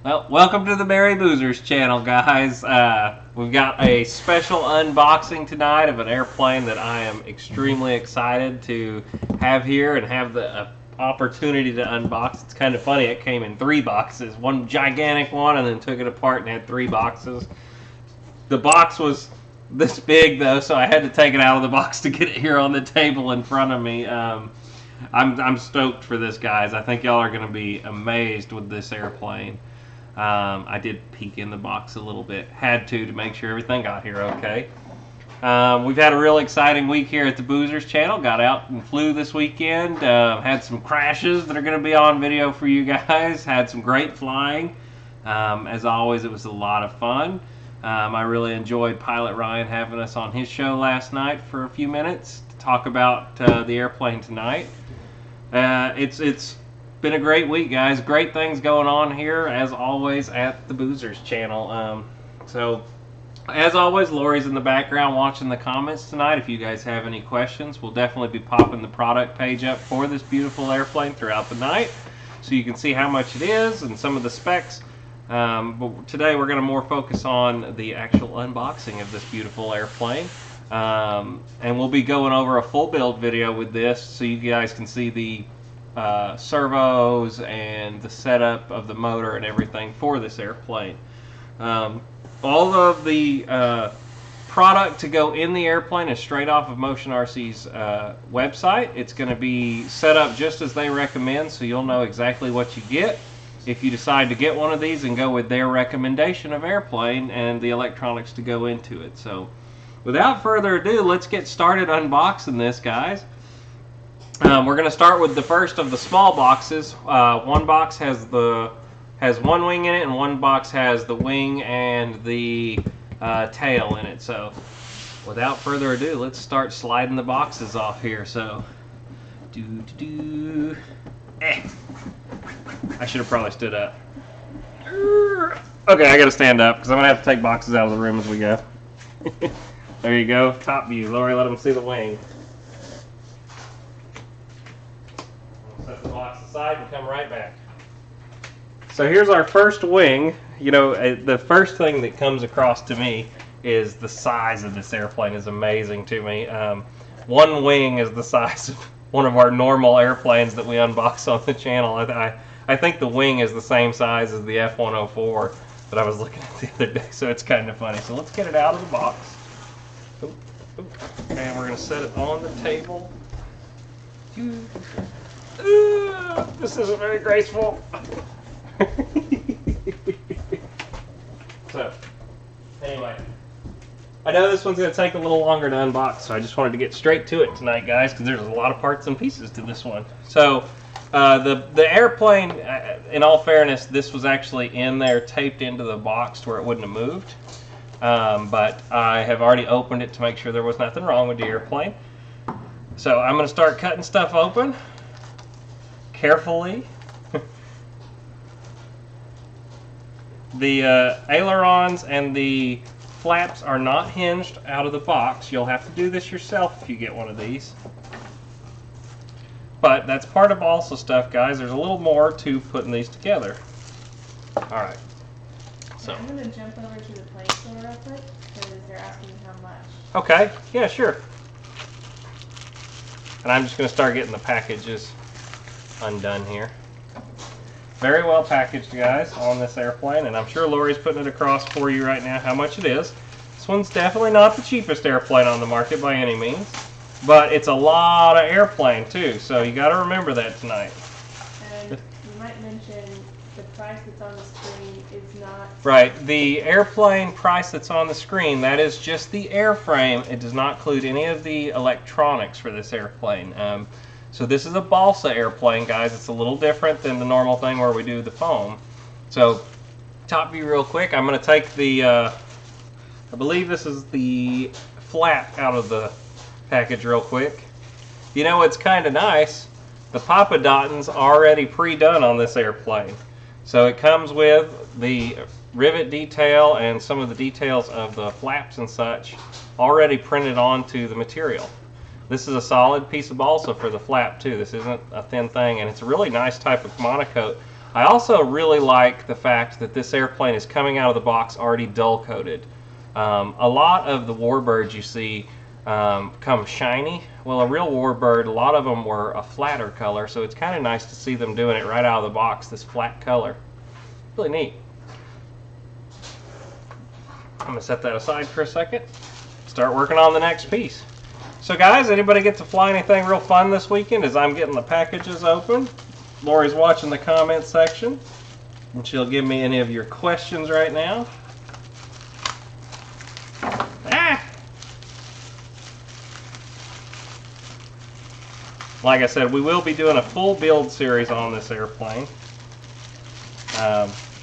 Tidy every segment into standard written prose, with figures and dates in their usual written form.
Well, welcome to the Merry Boozers channel, guys. We've got a special unboxing tonight of an airplane that I am extremely excited to have here and have the opportunity to unbox. It's kind of funny, it came in 3 boxes. One gigantic one, and then took it apart and had 3 boxes. The box was this big, though, so I had to take it out of the box to get it here on the table in front of me. I'm stoked for this, guys. I think y'all are going to be amazed with this airplane. I did peek in the box a little bit. Had to make sure everything got here okay. We've had a real exciting week here at the Boozers channel. Got out and flew this weekend. Had some crashes that are going to be on video for you guys. Had some great flying. As always, it was a lot of fun. I really enjoyed Pilot Ryan having us on his show last night for a few minutes to talk about the airplane tonight. It's been a great week, guys. Great things going on here, as always, at the Boozers channel. So, as always, Lori's in the background watching the comments tonight. If you guys have any questions, we'll definitely be popping the product page up for this beautiful airplane throughout the night, so you can see how much it is and some of the specs. But today we're going to more focus on the actual unboxing of this beautiful airplane. And we'll be going over a full build video with this, so you guys can see the servos and the setup of the motor and everything for this airplane. All of the product to go in the airplane is straight off of Motion RC's website. It's going to be set up just as they recommend, so you'll know exactly what you get if you decide to get one of these and go with their recommendation of airplane and the electronics to go into it. So without further ado, let's get started unboxing this, guys. We're going to start with the first of the small boxes. One box has one wing in it, and one box has the wing and the tail in it. So without further ado, let's start sliding the boxes off here. So, I should have probably stood up. Okay, I got to stand up because I'm going to have to take boxes out of the room as we go. There you go, top view. Lori, let them see the wing. Set the box aside and come right back. So here's our first wing. You know, the first thing that comes across to me is the size of this airplane is amazing to me. One wing is the size of one of our normal airplanes that we unbox on the channel. I think the wing is the same size as the F104 that I was looking at the other day, so it's kind of funny. So let's get it out of the box. And we're going to set it on the table. This isn't very graceful. So, anyway, I know this one's going to take a little longer to unbox, so I just wanted to get straight to it tonight, guys, because there's a lot of parts and pieces to this one. So, the airplane, in all fairness, this was actually in there taped into the box to where it wouldn't have moved. But I have already opened it to make sure there was nothing wrong with the airplane. So I'm going to start cutting stuff open carefully. The ailerons and the flaps are not hinged out of the box. You'll have to do this yourself if you get one of these. But that's part of balsa stuff, guys. There's a little more to putting these together. Alright. So I'm going to jump over to the plane store real quick because they're asking how much. Okay, yeah, sure. And I'm just going to start getting the packages undone here. Very well packaged, guys, on this airplane, and I'm sure Lori's putting it across for you right now how much it is. This one's definitely not the cheapest airplane on the market by any means, but it's a lot of airplane too, so you got to remember that tonight. And you might mention the price that's on the screen is not... Right, the airplane price that's on the screen, that is just the airframe. It does not include any of the electronics for this airplane. So this is a balsa airplane, guys. It's a little different than the normal thing where we do the foam. So, top view real quick. I'm going to take the, I believe this is the flap out of the package real quick. You know, it's kind of nice. The Papa Dotton's already pre-done on this airplane. So it comes with the rivet detail and some of the details of the flaps and such already printed onto the material. This is a solid piece of balsa for the flap too. This isn't a thin thing, and it's a really nice type of monocoat. I also really like the fact that this airplane is coming out of the box already dull coated. A lot of the warbirds you see come shiny. Well, a real warbird, a lot of them were a flatter color, so it's kind of nice to see them doing it right out of the box, this flat color. Really neat. I'm going to set that aside for a second. Start working on the next piece. So guys, anybody get to fly anything real fun this weekend as I'm getting the packages open? Lori's watching the comment section, and she'll give me any of your questions right now. Ah! Like I said, we will be doing a full build series on this airplane.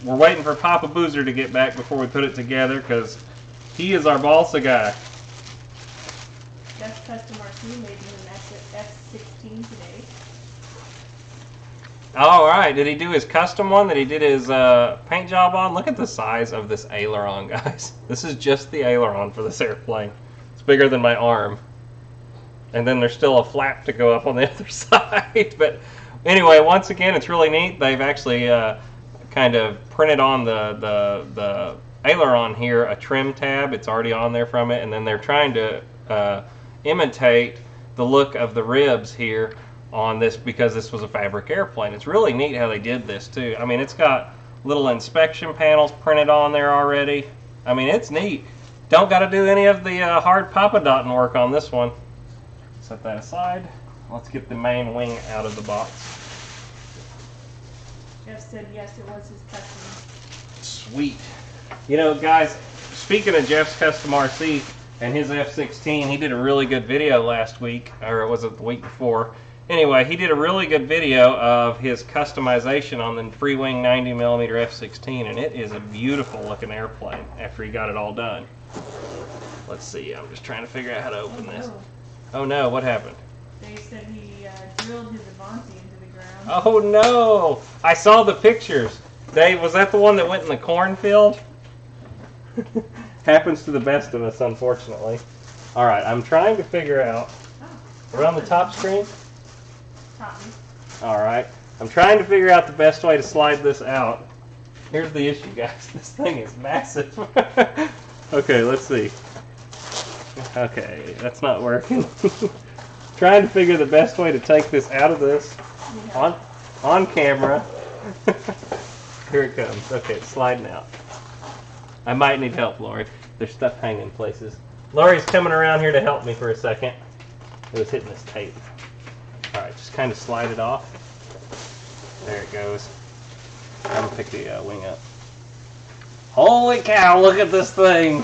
We're waiting for Papa Boozer to get back before we put it together because he is our balsa guy. Jeff's custom RC made him an F16 today. All right, did he do his custom one that he did his paint job on? Look at the size of this aileron, guys. This is just the aileron for this airplane. It's bigger than my arm. And then there's still a flap to go up on the other side. But anyway, once again, it's really neat. They've actually kind of printed on the aileron here a trim tab. It's already on there from it. And then they're trying to imitate the look of the ribs here on this because this was a fabric airplane. It's really neat how they did this too. I mean, it's got little inspection panels printed on there already. I mean, it's neat. Don't got to do any of the hard Papa dotting work on this one. Set that aside. Let's get the main wing out of the box. Jeff said yes, it was his custom. Sweet. You know, guys, speaking of Jeff's custom RC and his F16, he did a really good video last week, or was it the week before? Anyway, he did a really good video of his customization on the free wing 90mm F16, and it is a beautiful looking airplane after he got it all done. Let's see, I'm just trying to figure out how to open this. Oh no, what happened? They said he drilled his Avanti into the ground. Oh no! I saw the pictures. Dave, was that the one that went in the cornfield? Happens to the best of us, unfortunately. Alright, I'm trying to figure out. We're on the top screen? Alright, I'm trying to figure out the best way to slide this out. Here's the issue, guys. This thing is massive. Okay, let's see. Okay, that's not working. Trying to figure the best way to take this out of this on camera. Here it comes. Okay, it's sliding out. I might need help, Lori. There's stuff hanging places. Lori's coming around here to help me for a second. It was hitting this tape. Alright, just kind of slide it off. There it goes. I'm going to pick the wing up. Holy cow, look at this thing!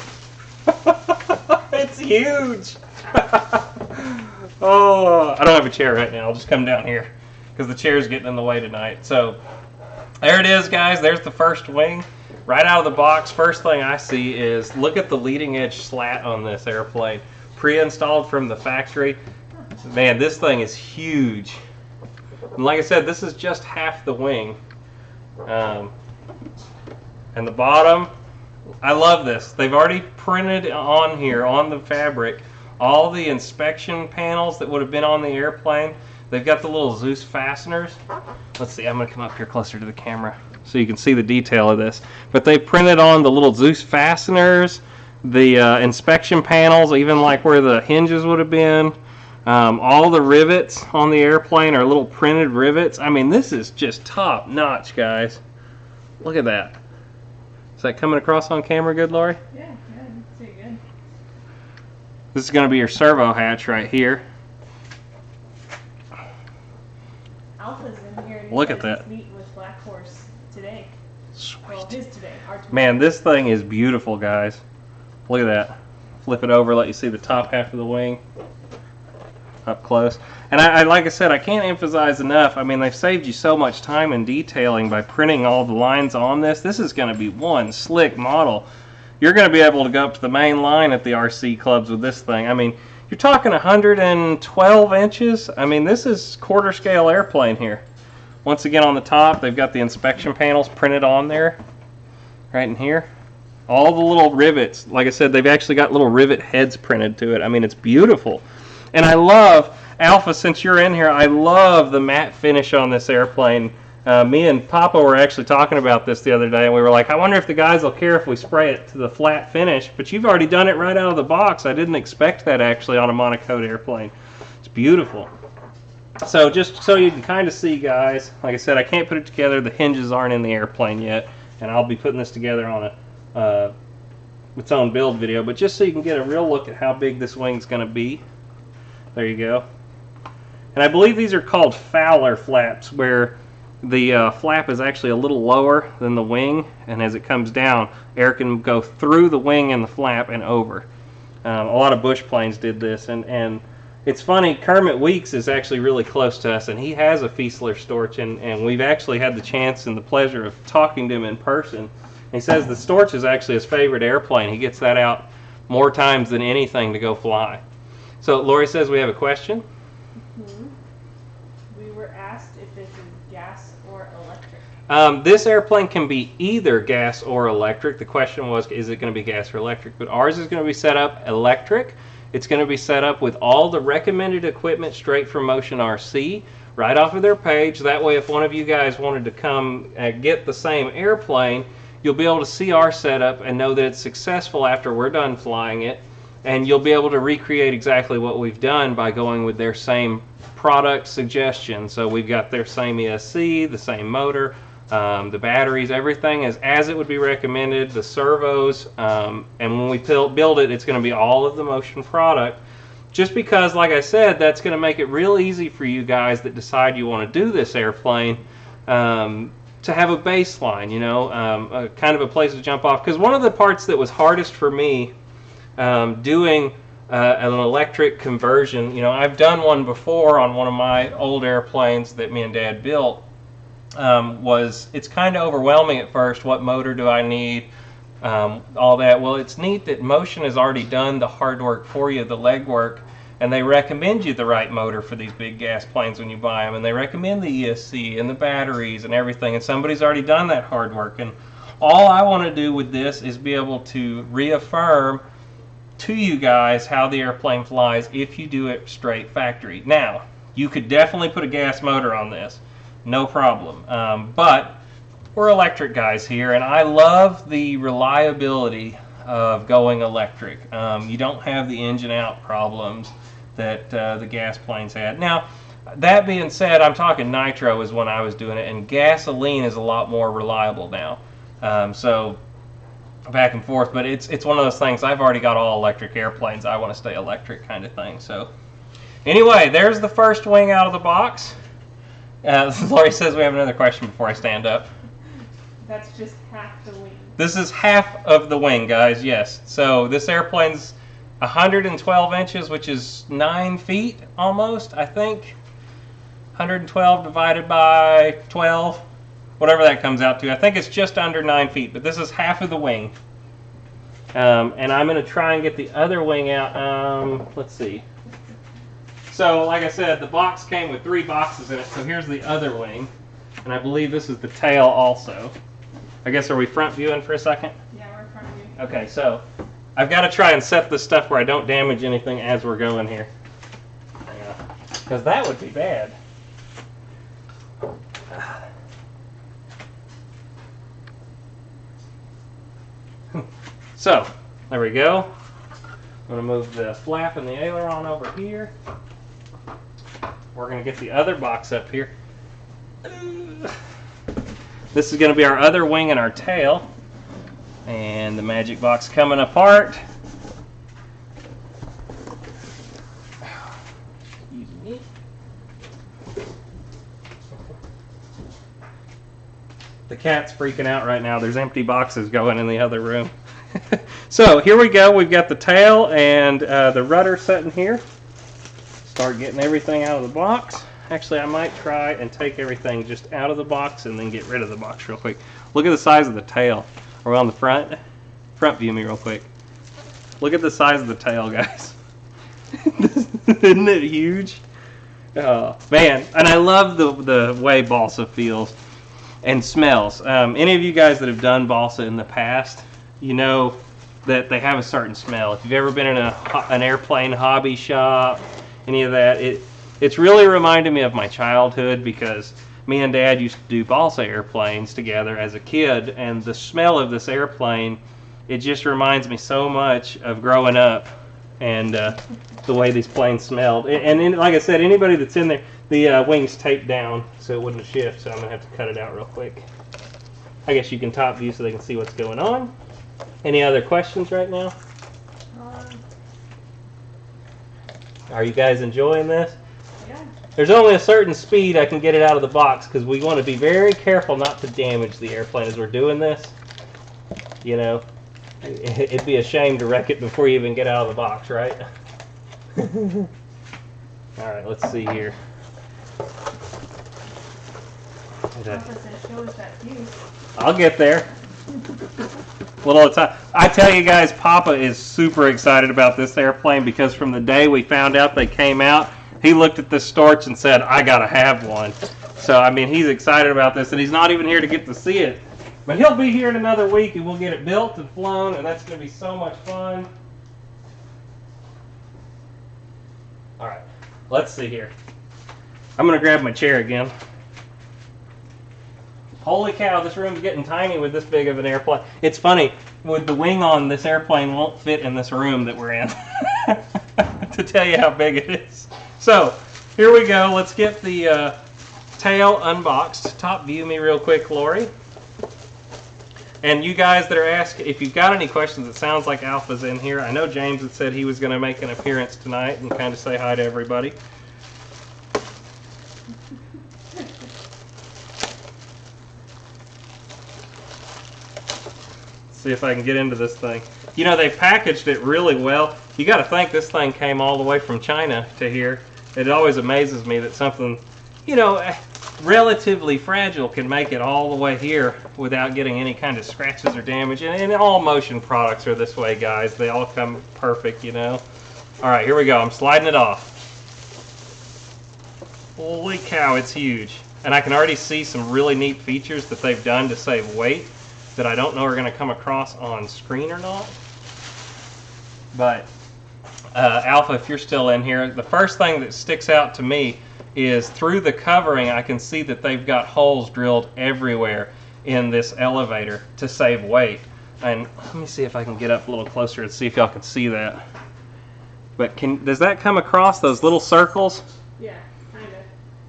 It's huge! Oh, I don't have a chair right now. I'll just come down here because the chair's getting in the way tonight. So, there it is, guys. There's the first wing. Right out of the box, first thing I see is, look at the leading edge slat on this airplane. Pre-installed from the factory. Man, this thing is huge. And like I said, this is just half the wing. And the bottom, I love this. They've already printed on here, on the fabric, all the inspection panels that would have been on the airplane. They've got the little Zeus fasteners. Let's see, I'm going to come up here closer to the camera so you can see the detail of this. But they printed on the little Zeus fasteners, the inspection panels, even like where the hinges would have been. All the rivets on the airplane are little printed rivets. I mean, this is just top notch, guys. Look at that. Is that coming across on camera good, Lori? Yeah, it's pretty good. This is going to be your servo hatch right here. Alpha's in here. Look at that. Meet with Black Horse today. Sweet. Well, his today. Man, this thing is beautiful, guys. Look at that. Flip it over, let you see the top half of the wing up close. And I like I said, I can't emphasize enough. I mean, they've saved you so much time and detailing by printing all the lines on this. This is going to be one slick model. You're going to be able to go up to the main line at the RC clubs with this thing. I mean, you're talking 112 inches. I mean, this is quarter scale airplane here. Once again, on the top, they've got the inspection panels printed on there, right in here. All the little rivets, like I said, they've actually got little rivet heads printed to it. I mean, it's beautiful. And I love, Alpha, since you're in here, I love the matte finish on this airplane. Me and Papa were actually talking about this the other day, and we were like, I wonder if the guys will care if we spray it to the flat finish. But you've already done it right out of the box. I didn't expect that actually on a monocoque airplane. It's beautiful. So just so you can kind of see, guys, like I said, I can't put it together. The hinges aren't in the airplane yet, and I'll be putting this together on a its own build video. But just so you can get a real look at how big this wing's going to be. There you go. And I believe these are called Fiesler flaps, where the flap is actually a little lower than the wing, and as it comes down, air can go through the wing and the flap and over. A lot of Bush planes did this, and it's funny, Kermit Weeks is actually really close to us, and he has a Fiesler Storch, and we've actually had the chance and the pleasure of talking to him in person. He says the Storch is actually his favorite airplane. He gets that out more times than anything to go fly. So Lori says we have a question. We were asked if this is gas or electric. This airplane can be either gas or electric. The question was, is it going to be gas or electric? But ours is going to be set up electric. It's going to be set up with all the recommended equipment straight from Motion RC, right off of their page. That way, if one of you guys wanted to come get the same airplane, you'll be able to see our setup and know that it's successful after we're done flying it. And you'll be able to recreate exactly what we've done by going with their same product suggestion. So we've got their same ESC, the same motor, the batteries, everything is as it would be recommended, the servos, and when we build it, it's going to be all of the Motion product. Just because, like I said, that's going to make it real easy for you guys that decide you want to do this airplane to have a baseline, you know, kind of a place to jump off. Because one of the parts that was hardest for me doing an electric conversion, you know, I've done one before on one of my old airplanes that me and Dad built, it's kind of overwhelming at first. What motor do I need? All that. Well, it's neat that Motion has already done the hard work for you, the leg work, and they recommend you the right motor for these big gas planes when you buy them, and they recommend the ESC and the batteries and everything, and somebody's already done that hard work. And all I want to do with this is be able to reaffirm to you guys how the airplane flies if you do it straight factory. Now, you could definitely put a gas motor on this, no problem, but we're electric guys here, and I love the reliability of going electric. You don't have the engine out problems that the gas planes had. Now, that being said, I'm talking nitro is when I was doing it, and gasoline is a lot more reliable now. So back and forth, but it's one of those things. I've already got all electric airplanes. I want to stay electric kind of thing. So anyway, there's the first wing out of the box. Lori says we have another question before I stand up. That's just half the wing. This is half of the wing, guys, yes. So this airplane's 112 inches, which is 9 feet almost, I think. 112 divided by 12, whatever that comes out to. I think it's just under 9 feet, but this is half of the wing. And I'm going to try and get the other wing out. Let's see. So, like I said, the box came with 3 boxes in it, so here's the other wing. And I believe this is the tail also. I guess, are we front viewing for a second? Yeah, we're front view. Okay, so I've got to try and set this stuff where I don't damage anything as we're going here. Because that would be bad. So, there we go. I'm going to move the flap and the aileron over here. We're going to get the other box up here. This is going to be our other wing and our tail. And the magic box coming apart. Excuse me. The cat's freaking out right now. There's empty boxes going in the other room. So here we go. We've got the tail and the rudder sitting here. Start getting everything out of the box. Actually, I might try and take everything just out of the box and then get rid of the box real quick. Look at the size of the tail. Are we on the front? Front view me real quick. Look at the size of the tail, guys. Isn't it huge? Oh, man. And I love the way balsa feels and smells. Any of you guys that have done balsa in the past, you know that they have a certain smell. If you've ever been in an airplane hobby shop, any of that, it's really reminded me of my childhood because me and Dad used to do balsa airplanes together as a kid, and the smell of this airplane, it just reminds me so much of growing up and the way these planes smelled. And like I said, anybody that's in there, the wings taped down so it wouldn't shift, so I'm going to have to cut it out real quick. I guess you can top view so they can see what's going on. Any other questions right now? Are you guys enjoying this? Yeah. There's only a certain speed I can get it out of the box because we want to be very careful not to damage the airplane as we're doing this. You know, it'd be a shame to wreck it before you even get out of the box, right? All right, let's see here. I'll get there. Little at a time. I tell you guys, Papa is super excited about this airplane because from the day we found out they came out, he looked at this Storch and said, I gotta have one. So, I mean, he's excited about this, and he's not even here to get to see it. But he'll be here in another week, and we'll get it built and flown, and that's going to be so much fun. All right, let's see here. I'm going to grab my chair again. Holy cow, this room's getting tiny with this big of an airplane. It's funny, with the wing on, this airplane won't fit in this room that we're in. To tell you how big it is. So, here we go. Let's get the tail unboxed. Top view me real quick, Lori. And you guys that are asking, if you've got any questions, it sounds like Alpha's in here. I know James had said he was going to make an appearance tonight and kind of say hi to everybody. See if I can get into this thing. You know, they packaged it really well. You got to think this thing came all the way from China to here. It always amazes me that something, you know, relatively fragile can make it all the way here without getting any kind of scratches or damage. And all motion products are this way, guys. They all come perfect, you know. All right, here we go. I'm sliding it off. Holy cow, it's huge. And I can already see some really neat features that they've done to save weight that I don't know are going to come across on screen or not. But Alpha, if you're still in here, the first thing that sticks out to me is through the covering I can see that they've got holes drilled everywhere in this elevator to save weight. And let me see if I can get up a little closer and see if y'all can see that. But does that come across those little circles? Yeah.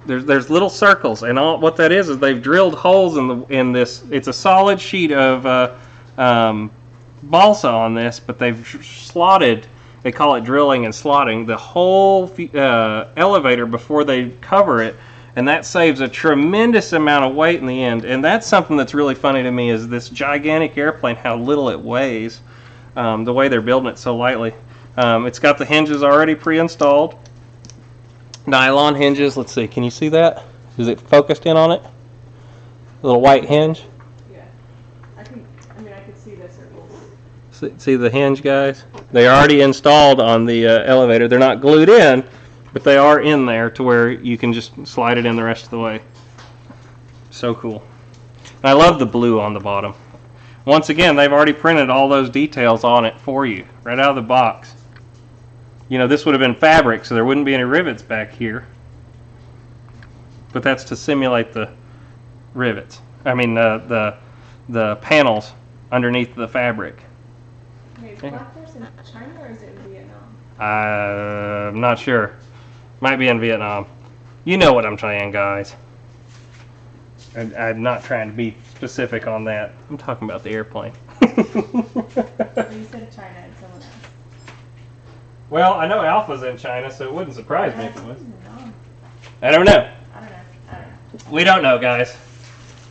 There's little circles, and what that is they've drilled holes in this. It's a solid sheet of balsa on this, but they've slotted. They call it drilling and slotting the whole elevator before they cover it, and that saves a tremendous amount of weight in the end. And that's something that's really funny to me is this gigantic airplane, how little it weighs, the way they're building it so lightly. It's got the hinges already pre-installed. Nylon hinges. Let's see. Can you see that? Is it focused in on it? A little white hinge. Yeah. I could see the circles. See the hinge, guys? They are already installed on the elevator. They're not glued in, but they are in there to where you can just slide it in the rest of the way. So cool. And I love the blue on the bottom. Once again, they've already printed all those details on it for you right out of the box. You know, this would have been fabric, so there wouldn't be any rivets back here. But that's to simulate the rivets. I mean, the panels underneath the fabric. Wait, is Black Horse in China or is it in Vietnam? I'm not sure. Might be in Vietnam. You know what I'm saying, guys. I'm not trying to be specific on that. I'm talking about the airplane. You said China and someone else. Well, I know Alpha's in China, so it wouldn't surprise me if it was. I don't know. We don't know, guys.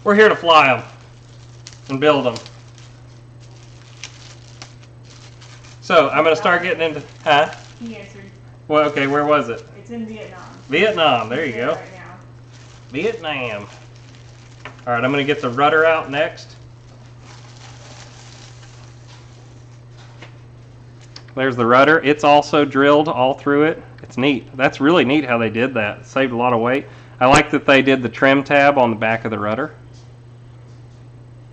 We're here to fly them and build them. So, I'm going to start getting into... Huh? He answered. Well, okay, where was it? It's in Vietnam. Vietnam, there you go. Right now. Vietnam. All right, I'm going to get the rudder out next. There's the rudder. It's also drilled all through it. It's neat. That's really neat how they did that. It saved a lot of weight. I like that they did the trim tab on the back of the rudder.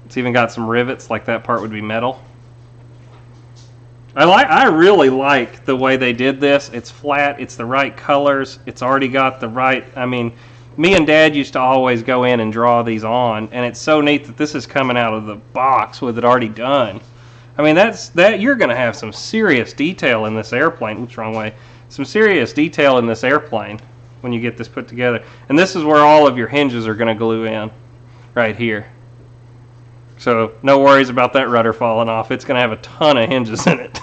It's even got some rivets, like that part would be metal. I really like the way they did this. It's flat. It's the right colors. It's already got the right, I mean, me and Dad used to always go in and draw these on, and it's so neat that this is coming out of the box with it already done. I mean, that you're going to have some serious detail in this airplane. Oops, wrong way. Some serious detail in this airplane when you get this put together. And this is where all of your hinges are going to glue in, right here. So no worries about that rudder falling off. It's going to have a ton of hinges in it.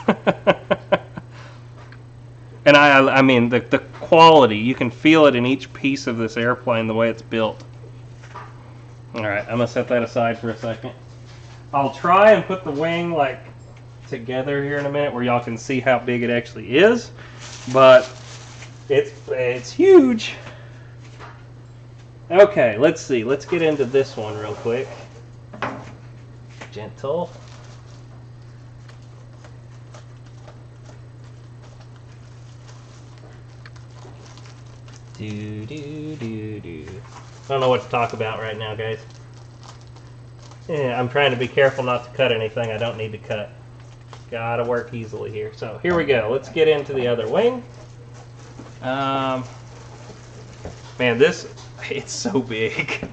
And I mean, the quality, you can feel it in each piece of this airplane, the way it's built. All right, I'm going to set that aside for a second. I'll try and put the wing like together here in a minute where y'all can see how big it actually is, but it's huge. Okay, let's see. Let's get into this one real quick. Gentle. Do do do do. I don't know what to talk about right now, guys. Yeah, I'm trying to be careful not to cut anything I don't need to cut. Gotta work easily here. So here we go. Let's get into the other wing. Man, it's so big.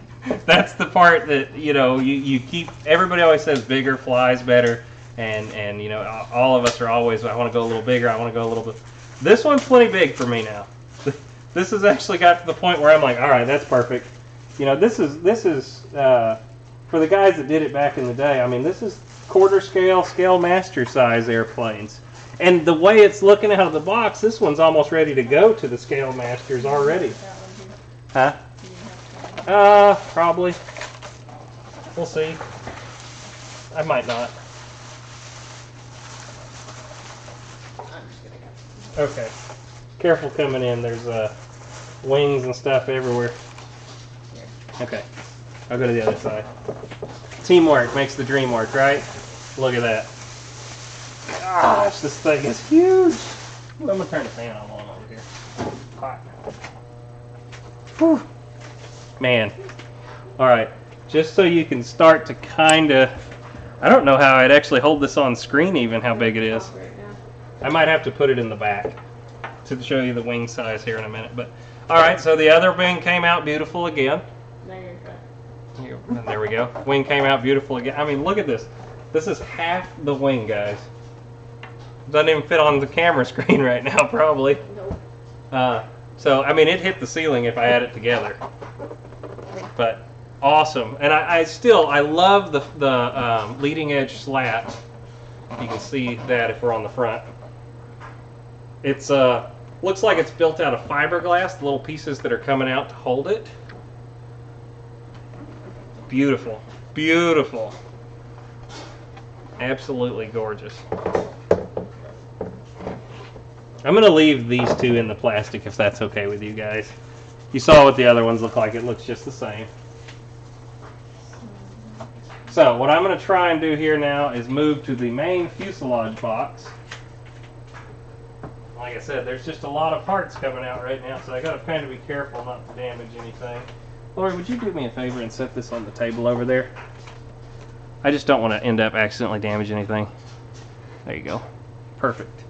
That's the part that, you know, you keep, everybody always says bigger flies better. And you know, all of us are always, I want to go a little bigger, I want to go a little bit. This one's plenty big for me now. This has actually got to the point where I'm like, all right, that's perfect. You know, this is for the guys that did it back in the day. I mean, this is quarter scale master size airplanes. And the way it's looking out of the box, this one's almost ready to go to the scale masters already. Huh? Probably. We'll see. I might not. Okay. Careful coming in. There's wings and stuff everywhere. Okay. I'll go to the other side. Teamwork makes the dream work, right? Look at that. Gosh, this thing is huge. I'm going to turn the fan on over here. Hot. Whew. Man. Alright. Just so you can start to kind of... I don't know how I'd actually hold this on screen even, how big it is. I might have to put it in the back to show you the wing size here in a minute. But alright, so the other wing came out beautiful again. There we go. Wing came out beautiful again. I mean, look at this. This is half the wing, guys. Doesn't even fit on the camera screen right now, probably. Nope. So, I mean, it hit the ceiling if I had it together. But awesome. And I love the leading edge slat. You can see that if we're on the front. It's looks like it's built out of fiberglass, the little pieces that are coming out to hold it. Beautiful. Beautiful. Absolutely gorgeous. I'm going to leave these two in the plastic if that's okay with you guys. You saw what the other ones look like. It looks just the same. So what I'm going to try and do here now is move to the main fuselage box. Like I said, there's just a lot of parts coming out right now, so I got to kind of be careful not to damage anything. Lori, would you do me a favor and set this on the table over there? I just don't want to end up accidentally damaging anything. There you go. Perfect.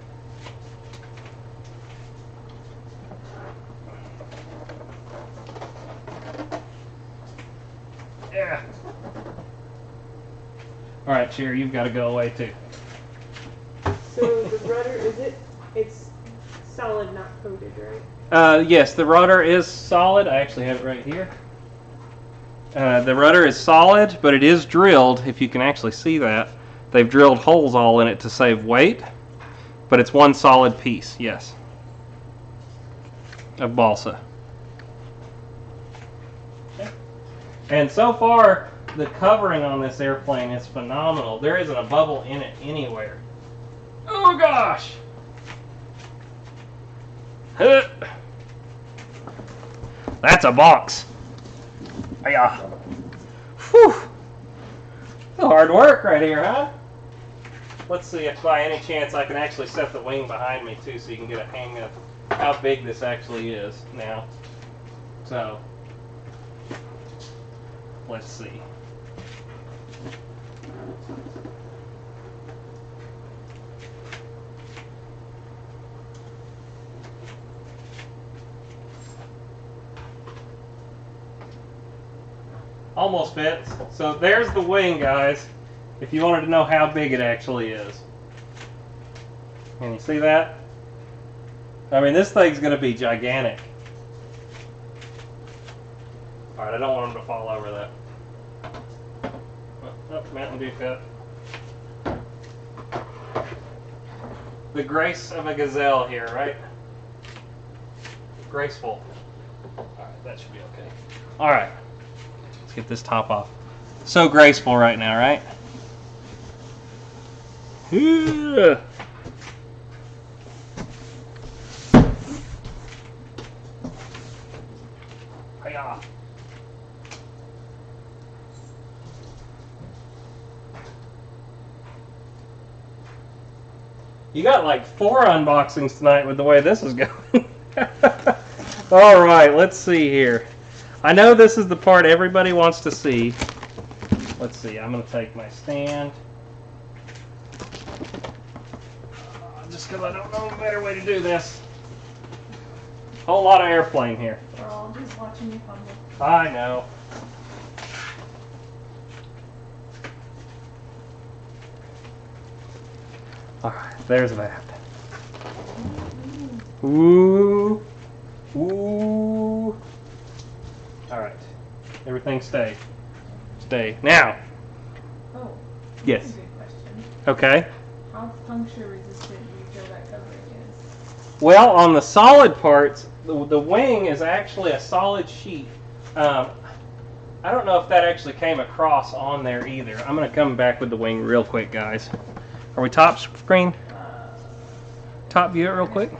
Yeah. All right, Sherry, you've got to go away too. So the rudder, it's solid, not coated, right? Yes, the rudder is solid. I actually have it right here. The rudder is solid, but it is drilled, if you can actually see that. They've drilled holes all in it to save weight, but it's one solid piece, yes, of balsa. Okay. And so far, the covering on this airplane is phenomenal. There isn't a bubble in it anywhere. Oh gosh! That's a box. Yeah. Whew. Hard work right here, huh? Let's see if by any chance I can actually set the wing behind me too, so you can get a hang of how big this actually is now. So, let's see. Almost fits. So there's the wing, guys, if you wanted to know how big it actually is. Can you see that? I mean, this thing's going to be gigantic. Alright, I don't want them to fall over that. Oh, Mountain Dew cup. The grace of a gazelle here, right? Graceful. Alright, that should be okay. Alright, let's get this top off. So graceful right now, right? Yeah. Hi-ya. You got like 4 unboxings tonight with the way this is going. All right, let's see here. I know this is the part everybody wants to see. Let's see, I'm going to take my stand. Just because I don't know a better way to do this. Whole lot of airplane here. We're all just watching you fumble. I know. Alright, there's that. Ooh. Ooh. Alright. Everything stay. Stay. Now. Oh. Yes. That's a good question. Okay. How puncture resistant do you feel that covering is? Well, on the solid parts, the wing is actually a solid sheet. I don't know if that actually came across on there either. I'm going to come back with the wing real quick, guys. Are we top screen? Top view it real quick.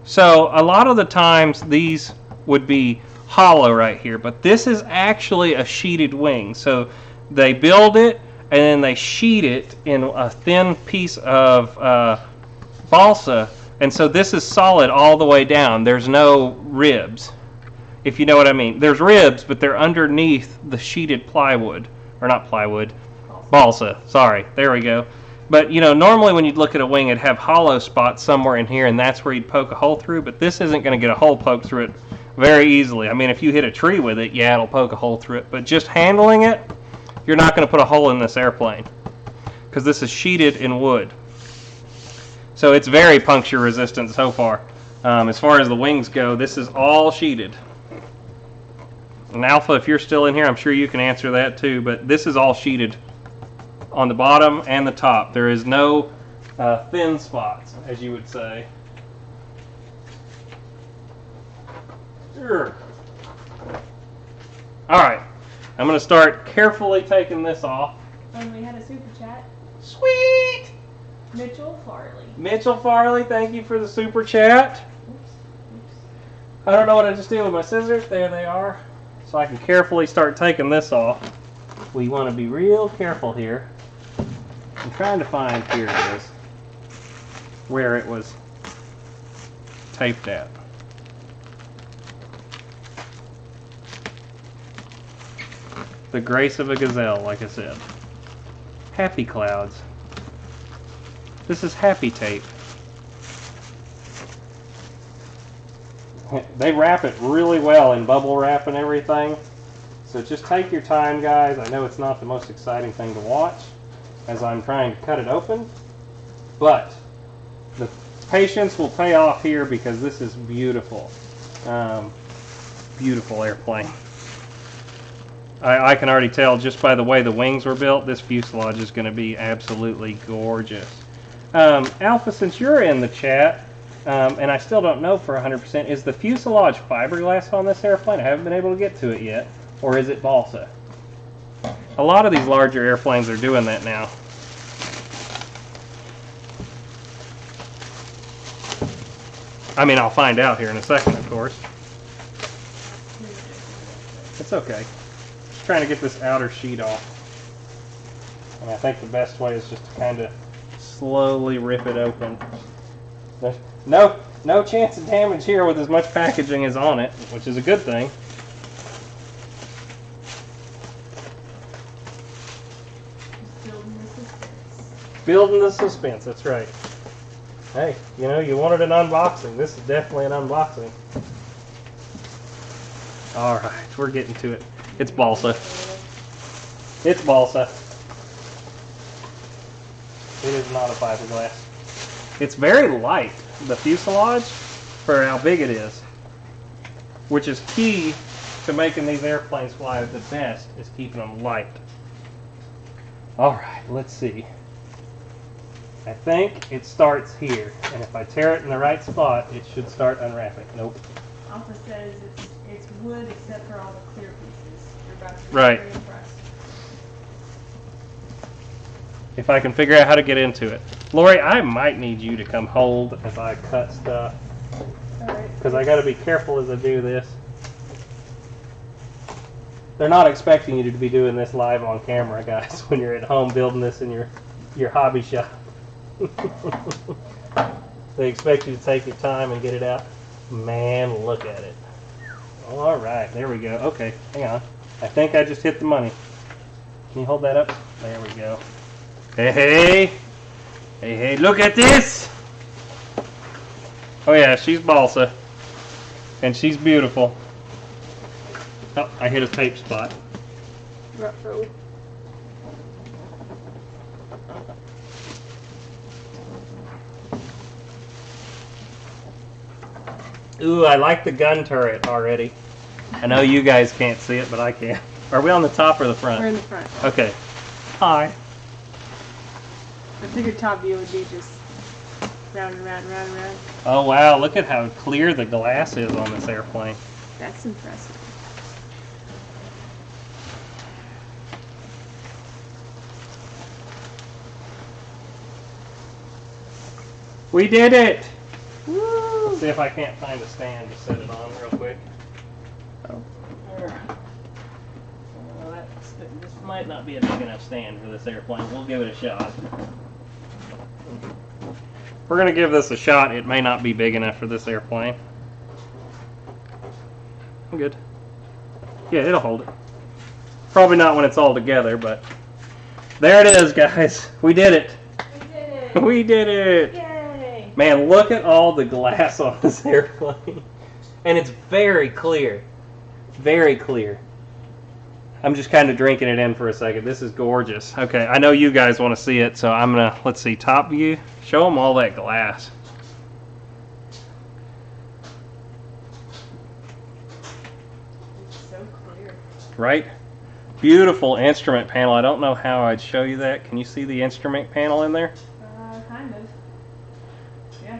So a lot of the times these would be hollow right here, but this is actually a sheeted wing. So they build it and then they sheet it in a thin piece of balsa, and so this is solid all the way down. There's no ribs, if you know what I mean. There's ribs, but they're underneath the sheeted plywood, or not plywood, balsa. Sorry, there we go. But you know, normally when you'd look at a wing, it'd have hollow spots somewhere in here, and that's where you'd poke a hole through. But this isn't going to get a hole poked through it very easily. I mean, if you hit a tree with it, yeah, it'll poke a hole through it. But just handling it, you're not going to put a hole in this airplane because this is sheeted in wood. So it's very puncture resistant so far. As far as the wings go, this is all sheeted. And Alpha, if you're still in here, I'm sure you can answer that too, but this is all sheeted on the bottom and the top. There is no thin spots, as you would say. Sure. All right, I'm going to start carefully taking this off. And we had a super chat. Sweet! Mitchell Farley. Mitchell Farley, thank you for the super chat. Oops. I don't know what I just did with my scissors. There they are. So I can carefully start taking this off. We want to be real careful here. I'm trying to find, here it is, where it was taped at. The grace of a gazelle, like I said. Happy clouds. This is happy tape. They wrap it really well in bubble wrap and everything. So just take your time, guys. I know it's not the most exciting thing to watch as I'm trying to cut it open, but the patience will pay off here because this is beautiful. Beautiful airplane. I can already tell just by the way the wings were built, this fuselage is going to be absolutely gorgeous. Alpha, since you're in the chat, and I still don't know for 100%, is the fuselage fiberglass on this airplane? I haven't been able to get to it yet. Or is it balsa? A lot of these larger airplanes are doing that now. I mean, I'll find out here in a second, of course. It's okay. Just trying to get this outer sheet off. And I think the best way is just to kind of slowly rip it open. There's no chance of damage here with as much packaging as on it, which is a good thing. Building the suspense, that's right. Hey, you know, you wanted an unboxing. This is definitely an unboxing. Alright, we're getting to it. It's balsa. It's balsa. It is not a fiberglass. It's very light, the fuselage, for how big it is. Which is key to making these airplanes fly the best, is keeping them light. Alright, let's see. I think it starts here, and if I tear it in the right spot, it should start unwrapping. Nope. Alpha says it's wood except for all the clear pieces. You're about to be Right. very impressed. If I can figure out how to get into it. Lori, I might need you to come hold as I cut stuff. Alright. Because I got to be careful as I do this. They're not expecting you to be doing this live on camera, guys, when you're at home building this in your hobby shop. They expect you to take your time and get it out. Man, look at it. All right, there we go. Okay, hang on. I think I just hit the money. Can you hold that up? There we go. Hey, hey. Hey, hey, look at this. Oh yeah, she's balsa. And she's beautiful. Oh, I hit a tape spot. Ruh-roh. Ooh, I like the gun turret already. I know you guys can't see it, but I can. Are we on the top or the front? We're in the front. Okay. Hi. I figured top view would be just round and round and round and round. Oh wow, look at how clear the glass is on this airplane. That's impressive. We did it! Woo! Let's see if I can't find a stand to set it on real quick. Oh. This might not be a big enough stand for this airplane. We'll give it a shot. We're going to give this a shot. It may not be big enough for this airplane. I'm good. Yeah, it'll hold it. Probably not when it's all together, but there it is, guys. We did it. We did it. We did it. Yay! Man, look at all the glass on this airplane. And it's very clear. Very clear. I'm just kind of drinking it in for a second. This is gorgeous. Okay, I know you guys want to see it, so I'm going to, let's see, top view. Show them all that glass. It's so clear. Right? Beautiful instrument panel. I don't know how I'd show you that. Can you see the instrument panel in there? Kind of. Yeah.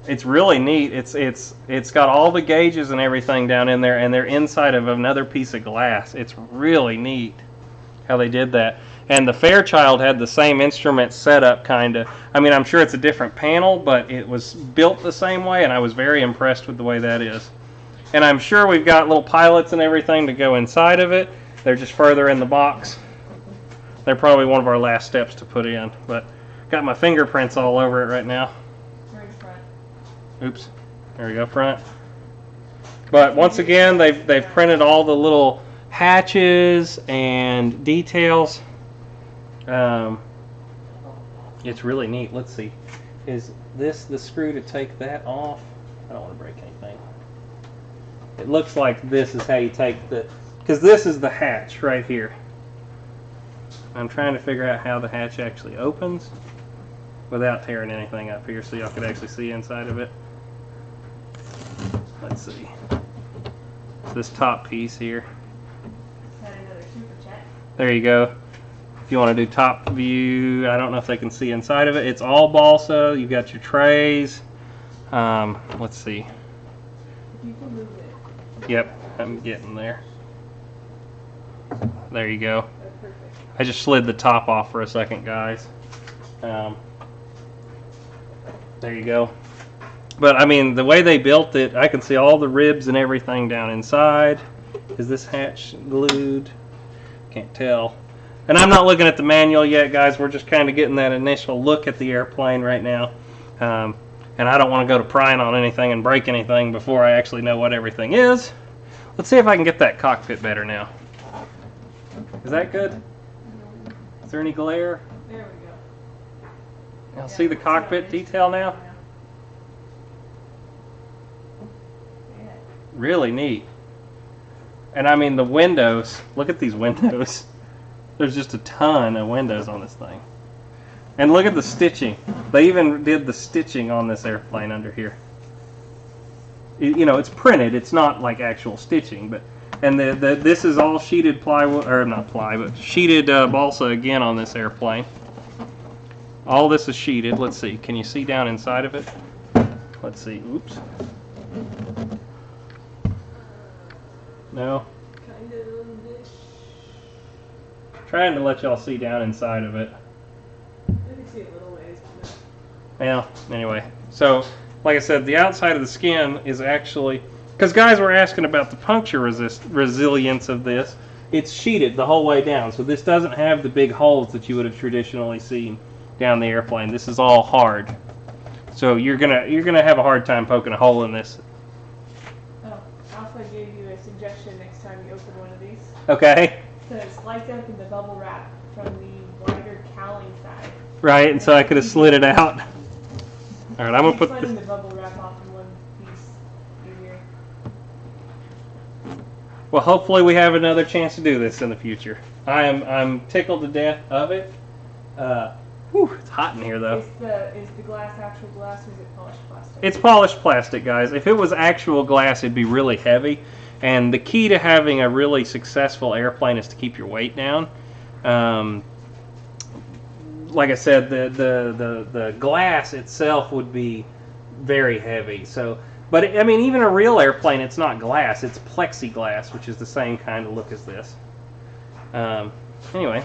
It's really neat. It's got all the gauges and everything down in there, and they're inside of another piece of glass. It's really neat how they did that. And the Fairchild had the same instrument setup, kind of. I mean, I'm sure it's a different panel, but it was built the same way, and I was very impressed with the way that is. And I'm sure we've got little pilots and everything to go inside of it. They're just further in the box. They're probably one of our last steps to put in, but got my fingerprints all over it right now. We're in front. Oops, there we go, front. But once again, they've printed all the little hatches and details. It's really neat. Let's see, is this the screw to take that off? I don't want to break anything. It looks like this is how you take the, because this is the hatch right here. I'm trying to figure out how the hatch actually opens without tearing anything up here so y'all could actually see inside of it. Let's see. It's this top piece here. Got another super chat. There you go. If you want to do top view, I don't know if they can see inside of it. It's all balsa. You've got your trays. Let's see. You can move it. Yep, I'm getting there. There you go. That's perfect. I just slid the top off for a second, guys. There you go. But I mean, the way they built it, I can see all the ribs and everything down inside. Is this hatch glued? Can't tell. And I'm not looking at the manual yet, guys. We're just kind of getting that initial look at the airplane right now. And I don't want to go to prying on anything and break anything before I actually know what everything is. Let's see if I can get that cockpit better now. Is that good? Is there any glare? There we go. I'll see the cockpit detail now. Yeah. Really neat. And I mean the windows, look at these windows. There's just a ton of windows on this thing. And look at the stitching. They even did the stitching on this airplane under here. You know, it's printed. It's not like actual stitching, but and this is all sheeted plywood, or not ply, but sheeted balsa again on this airplane. All this is sheeted. Let's see. Can you see down inside of it? Let's see. Oops. No. Kind of a little bit. Trying to let y'all see down inside of it. I can see a little ways. Well, anyway. So, like I said, the outside of the skin is actually, because guys were asking about the puncture resilience of this. It's sheeted the whole way down, so this doesn't have the big holes that you would have traditionally seen down the airplane. This is all hard, so you're gonna have a hard time poking a hole in this. Oh, I also gave you a suggestion next time you open one of these. Okay. So slice open the bubble wrap from the wider cowling side. Right, and so I could have slid it out. All right, I'm gonna put sliding this. the bubble wrap off in one piece easier. Well, hopefully we have another chance to do this in the future. I'm tickled to death of it. Whew, it's hot in here though. Is the glass actual glass or is it polished plastic? It's polished plastic, guys. If it was actual glass, it'd be really heavy. And the key to having a really successful airplane is to keep your weight down. Like I said, the glass itself would be very heavy. So, but I mean, even a real airplane, it's not glass; it's plexiglass, which is the same kind of look as this. Anyway,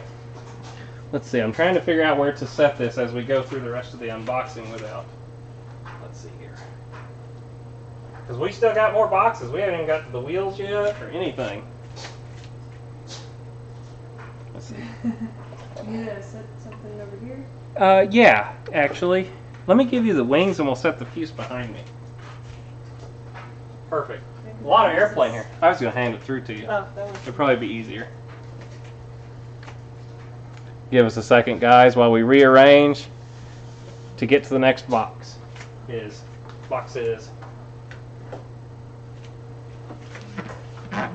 let's see. I'm trying to figure out where to set this as we go through the rest of the unboxing without. Let's see here, because we still got more boxes. We haven't even got to the wheels yet or anything. Let's see. You need to set something over here? Yeah, actually. Let me give you the wings and we'll set the fuse behind me. Perfect. A lot of airplane here. I was going to hand it through to you. Oh, that was... It'd probably be easier. Give us a second, guys, while we rearrange to get to the next box. Box is. There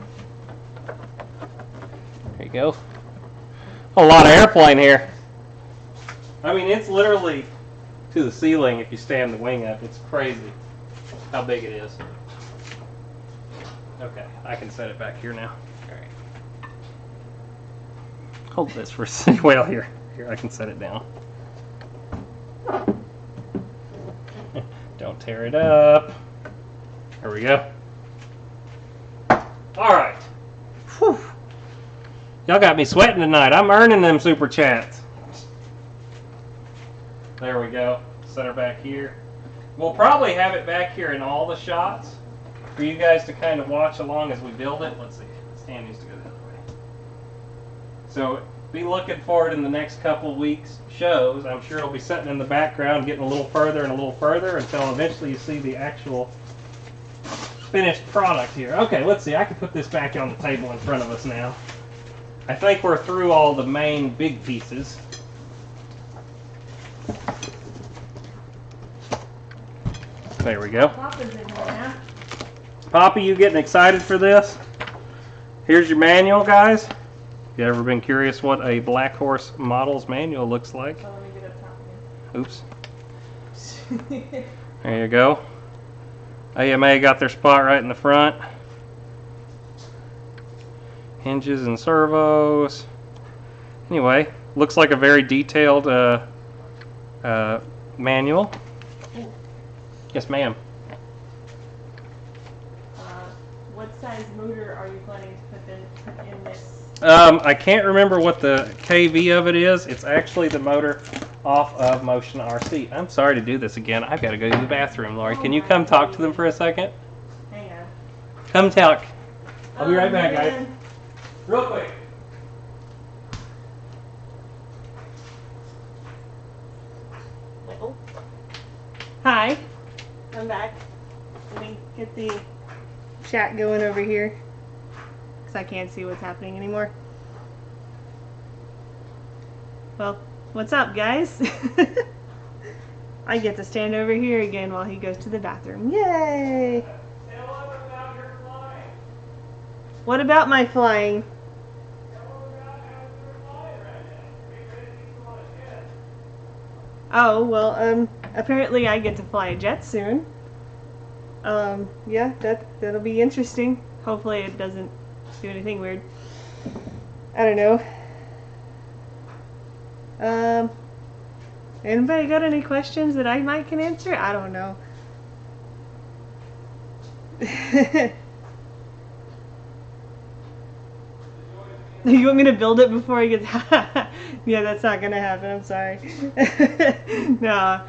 you go. A lot of airplane here. I mean, it's literally to the ceiling if you stand the wing up. It's crazy how big it is. Okay, I can set it back here now. All right. Hold this for a second. Well, here, I can set it down. Don't tear it up. There we go. All right. Whew. Y'all got me sweating tonight. I'm earning them super chats. There we go. Set her back here. We'll probably have it back here in all the shots for you guys to kind of watch along as we build it. Let's see. Stand needs to go the other way. So be looking for it in the next couple weeks shows. I'm sure it'll be sitting in the background getting a little further and a little further until eventually you see the actual finished product here. Okay, let's see. I can put this back on the table in front of us now. I think we're through all the main big pieces. There we go. Papa's in here now. Poppy, you getting excited for this? Here's your manual, guys. You ever been curious what a Black Horse model's manual looks like? Oh, let me get up top again. Oops. There you go. AMA got their spot right in the front. Hinges and servos. Anyway, looks like a very detailed manual. Yes, ma'am. What size motor are you planning to put in this? I can't remember what the KV of it is. It's actually the motor off of Motion RC. I'm sorry to do this again. I've got to go to the bathroom, Lori. Can you come talk to them for a second? Hang on. Come talk. I'll be right back, guys. Man. Real quick. Michael? Hi. I'm back. Let me get the chat going over here because I can't see what's happening anymore. Well, what's up, guys? I get to stand over here again while he goes to the bathroom. Yay! What about my flying? Oh, well, apparently I get to fly a jet soon. Yeah, that'll be interesting. Hopefully it doesn't do anything weird. I don't know. Anybody got any questions that I might can answer? I don't know. You want me to build it before he gets... Yeah, that's not gonna happen, I'm sorry. No,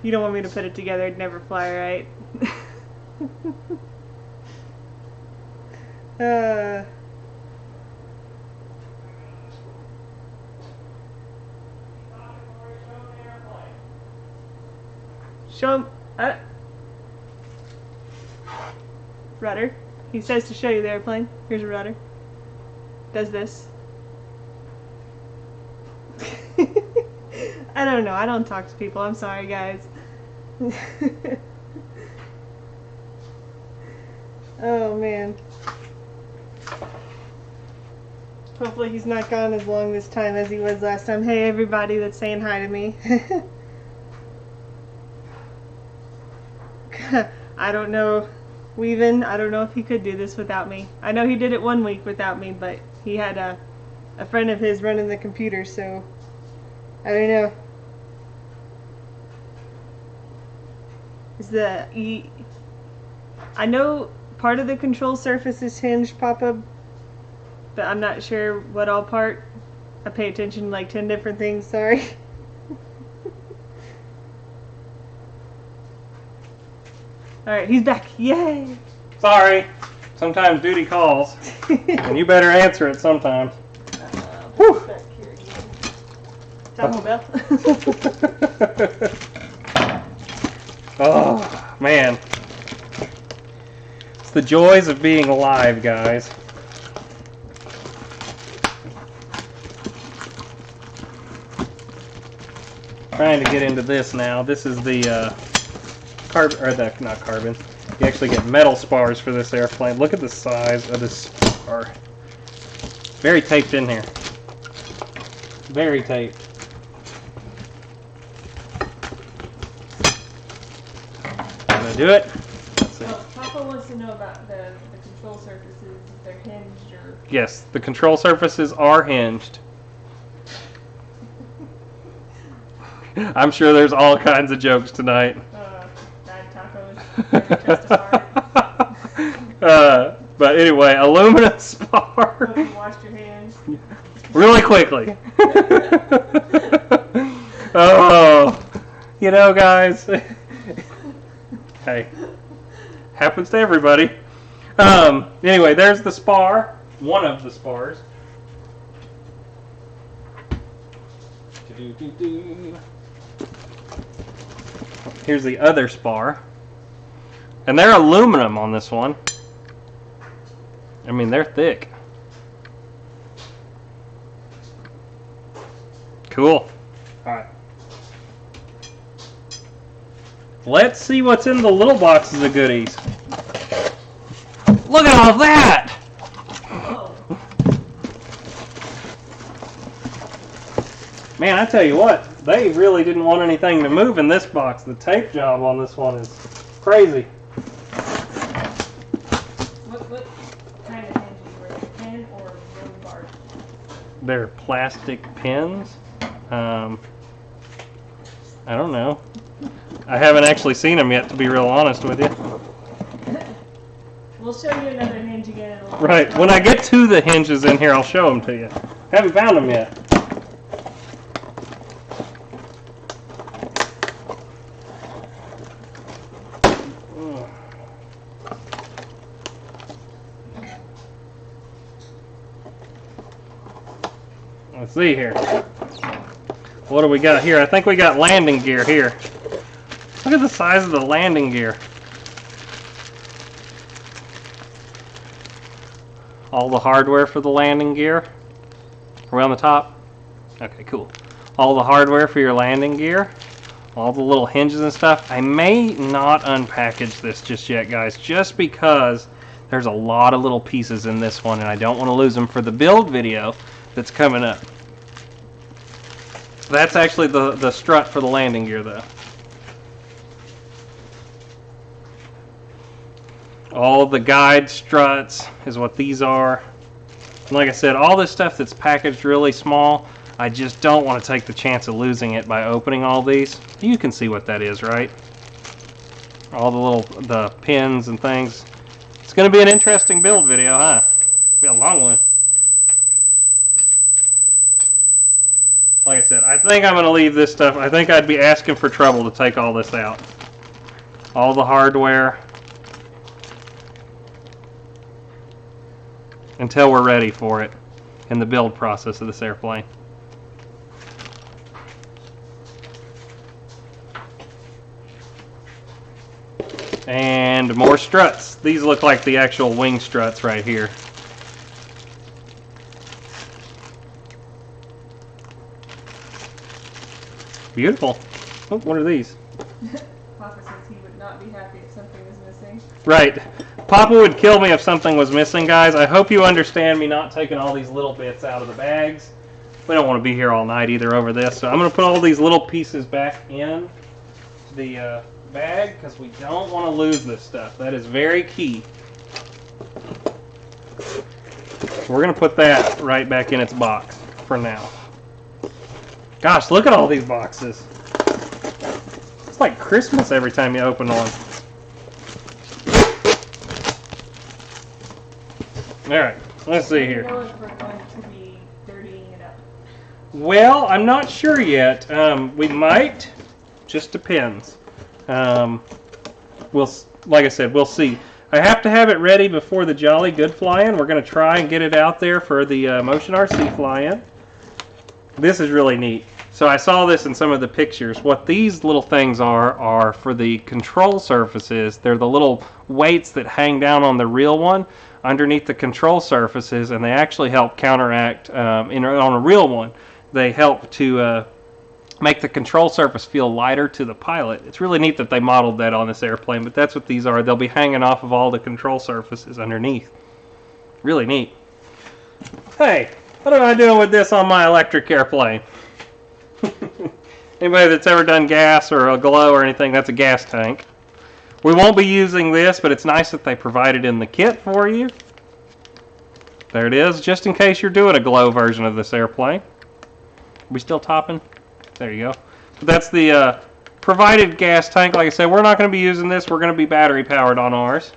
you don't want me to put it together, it'd never fly right. Show him... rudder. He says to show you the airplane. Here's a rudder. Does this. I don't know. I don't talk to people. I'm sorry, guys. Oh, man. Hopefully he's not gone as long this time as he was last time. Hey, everybody that's saying hi to me. I don't know. Weavin', I don't know if he could do this without me. I know he did it 1 week without me, but he had a friend of his running the computer, so I don't know. I know part of the control surface is hinged, Papa, but I'm not sure what all part. I pay attention to like 10 different things, sorry. Alright, he's back. Yay! Sorry. Sometimes duty calls. And you better answer it sometimes. Back here again. Taco Bell. Oh, man. It's the joys of being alive, guys. Trying to get into this now. This is the not carbon. You actually get metal spars for this airplane. Look at the size of this spar. Very taped in here. Very taped. Gonna do it. Let's see. Oh, Papa wants to know about the control surfaces, if they're hinged or... Yes, the control surfaces are hinged. I'm sure there's all kinds of jokes tonight. Bad tacos. But anyway, aluminum spar. Hope you washed your hands. Really quickly. Oh, you know, guys. Hey, happens to everybody. Anyway, there's the spar. One of the spars. Here's the other spar. And they're aluminum on this one. I mean, they're thick. Cool. Alright. Let's see what's in the little boxes of goodies. Look at all that! Man, I tell you what, they really didn't want anything to move in this box. The tape job on this one is crazy. What kind of hinges were they? Pin or road bar? They're plastic pins. I don't know. I haven't actually seen them yet, to be real honest with you. We'll show you another hinge again. Right. When I get to the hinges in here, I'll show them to you. Haven't found them yet. Let's see here. What do we got here? I think we got landing gear here. Look at the size of the landing gear. All the hardware for the landing gear. Are we on the top? Okay, cool. All the hardware for your landing gear. All the little hinges and stuff. I may not unpackage this just yet, guys, just because There's a lot of little pieces in this one, and I don't want to lose them for the build video that's coming up. That's actually the strut for the landing gear, though. All the guide struts is what these are. And like I said, all this stuff that's packaged really small, I just don't want to take the chance of losing it by opening all these. You can see what that is, right? All the pins and things. It's going to be an interesting build video, huh? Be a long one. Like I said, I think I'm going to leave this stuff. I think I'd be asking for trouble to take all this out. All the hardware. Until we're ready for it in the build process of this airplane. And more struts. These look like the actual wing struts right here. Beautiful. Oh, what are these? Papa says he would not be happy if something was missing. Right. Papa would kill me if something was missing, guys. I hope you understand me not taking all these little bits out of the bags. We don't want to be here all night either over this. So I'm going to put all these little pieces back in the bag because we don't want to lose this stuff. That is very key. We're going to put that right back in its box for now. Gosh, look at all these boxes. It's like Christmas every time you open one. Alright, let's see here. I don't know if we're going to be dirtying it up. Well, I'm not sure yet. We might. Just depends. Like I said, we'll see. I have to have it ready before the Jolly Good fly-in. We're going to try and get it out there for the Motion RC fly-in. This is really neat. So I saw this in some of the pictures. What these little things are for the control surfaces. They're the little weights that hang down on the real one underneath the control surfaces, and they actually help counteract, on a real one, they help to make the control surface feel lighter to the pilot. It's really neat that they modeled that on this airplane, but that's what these are. They'll be hanging off of all the control surfaces underneath. Really neat. Hey, what am I doing with this on my electric airplane? Anybody that's ever done gas or a glow or anything, that's a gas tank. We won't be using this, but it's nice that they provide it in the kit for you. There it is, just in case you're doing a glow version of this airplane. Are we still topping? There you go. But that's the provided gas tank. Like I said, we're not going to be using this. We're going to be battery powered on ours.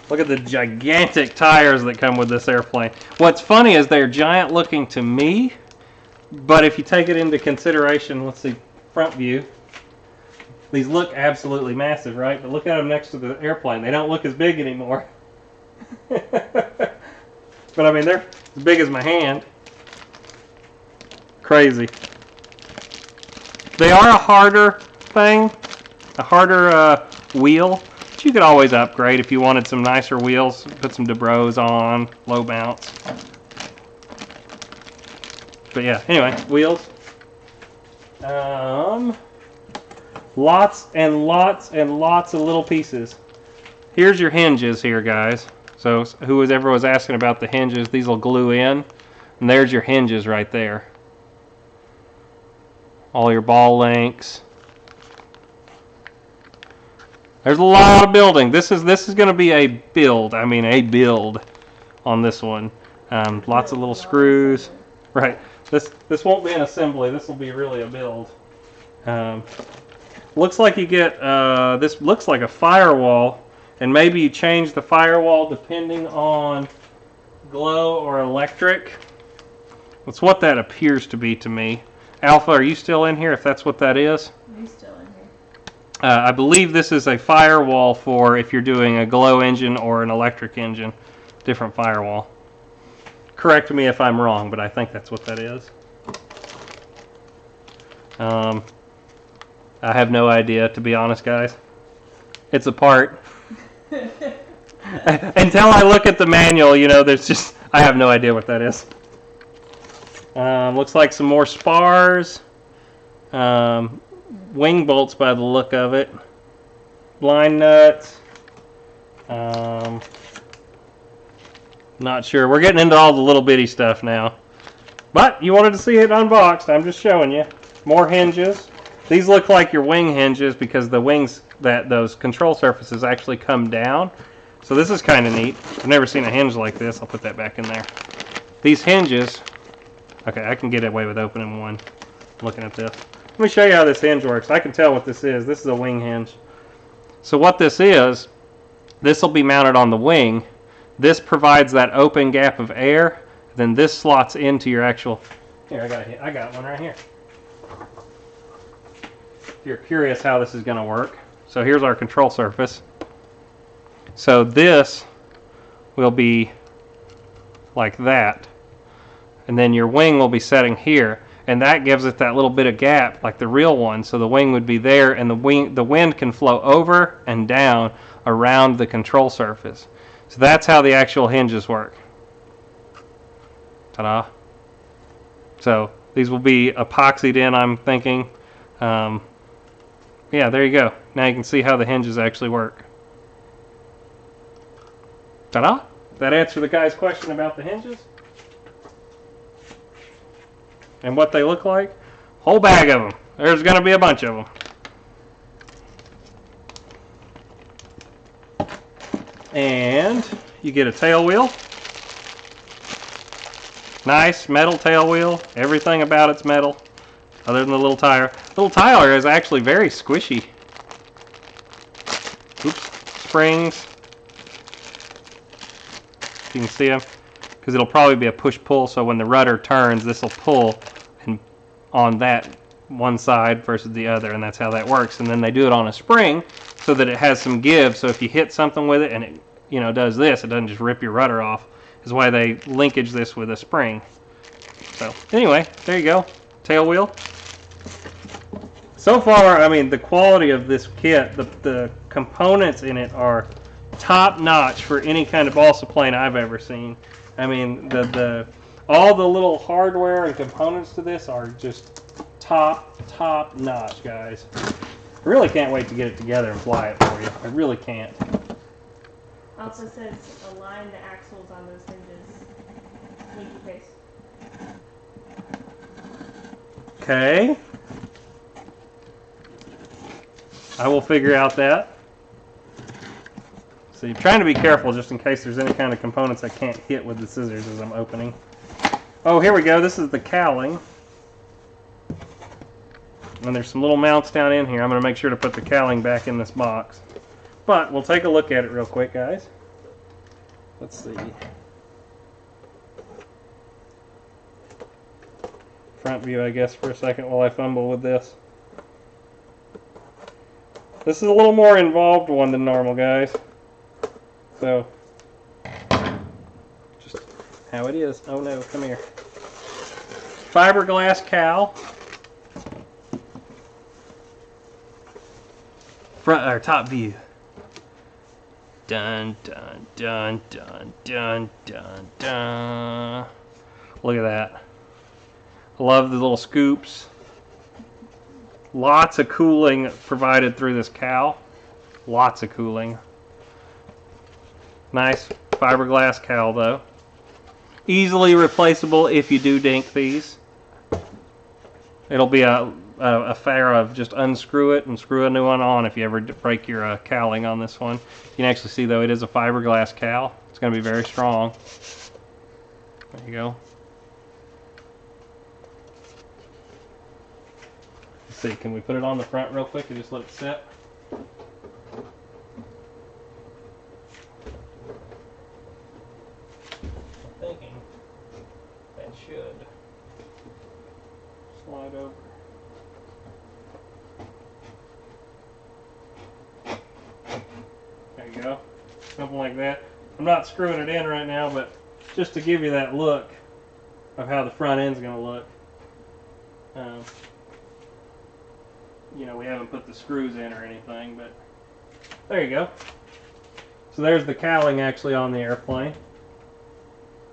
Look at the gigantic tires that come with this airplane. What's funny is they're giant looking to me, but if you take it into consideration, let's see, front view, these look absolutely massive, right? But look at them next to the airplane. They don't look as big anymore. But I mean, they're as big as my hand. Crazy. They are a harder thing, a harder wheel. But you could always upgrade if you wanted some nicer wheels. Put some Dubros on, low bounce. But yeah, anyway, wheels. Lots and lots and lots of little pieces. Here's your hinges here, guys. So whoever was asking about the hinges, these will glue in. And there's your hinges right there. All your ball links. There's a lot of building. This is going to be a build. I mean, a build on this one. Lots of little screws. Right. This won't be an assembly. This will be really a build. Looks like you get this looks like a firewall, and maybe you change the firewall depending on glow or electric. That's what that appears to be to me. Alpha, are you still in here? If that's what that is. He's still in here. I believe this is a firewall for if you're doing a glow engine or an electric engine. Different firewall. Correct me if I'm wrong, but I think that's what that is. I have no idea, to be honest, guys. It's a part. Until I look at the manual, you know, I have no idea what that is. Looks like some more spars. Wing bolts by the look of it. line nuts. Not sure. We're getting into all the little bitty stuff now. But you wanted to see it unboxed. I'm just showing you. More hinges. These look like your wing hinges because the wings, those control surfaces actually come down. So this is kind of neat. I've never seen a hinge like this. I'll put that back in there. These hinges, okay, I can get away with opening one. Looking at this. Let me show you how this hinge works. I can tell what this is. This is a wing hinge. So what this is, this will be mounted on the wing. This provides that open gap of air. Then this slots into your actual. Here, I got one right here. If you're curious how this is going to work, so here's our control surface. So this will be like that, and then your wing will be setting here, and that gives it that little bit of gap like the real one. So the wing would be there, and the wind can flow over and down around the control surface. So that's how the actual hinges work. Ta-da! So these will be epoxied in, I'm thinking. Yeah, there you go. Now you can see how the hinges actually work. Ta-da! That answer the guy's question about the hinges? And what they look like? Whole bag of them. There's going to be a bunch of them. And you get a tail wheel. Nice metal tail wheel. Everything about it's metal, other than the little tire. The little tire is actually very squishy. Oops. Springs. You can see them, because it'll probably be a push-pull, so when the rudder turns, this will pull and on that one side versus the other, and that's how that works. And then they do it on a spring so that it has some give, so if you hit something with it and it does this, it doesn't just rip your rudder off. Is why they linkage this with a spring. So anyway, there you go, tail wheel. So far, I mean, the quality of this kit, the components in it are top notch for any kind of balsa plane I've ever seen. I mean, all the little hardware and components to this are just top notch, guys. I really can't wait to get it together and fly it for you. I really can't. Also says align the axles on those hinges. Winky face. Okay. I will figure out that. So you're trying to be careful just in case there's any kind of components I can't hit with the scissors as I'm opening. Oh, here we go. This is the cowling. And there's some little mounts down in here. I'm going to make sure to put the cowling back in this box. But we'll take a look at it real quick, guys. Let's see. Front view, I guess, for a second while I fumble with this. This is a little more involved one than normal, guys. So, just how it is. Oh no, come here. Fiberglass cowl. Front or top view. Dun dun dun dun dun dun dun. Look at that. I love the little scoops. Lots of cooling provided through this cowl. Lots of cooling. Nice fiberglass cowl though. Easily replaceable if you do dink these. It'll be a affair of just unscrew it and screw a new one on if you ever break your cowling on this one. You can actually see though it is a fiberglass cowl. It's going to be very strong. There you go. Let's see, can we put it on the front real quick and just let it sit? Thinking that should slide over. There you go. Something like that. I'm not screwing it in right now, but just to give you that look of how the front end's going to look. You know, we haven't put the screws in or anything, but there you go. So there's the cowling actually on the airplane.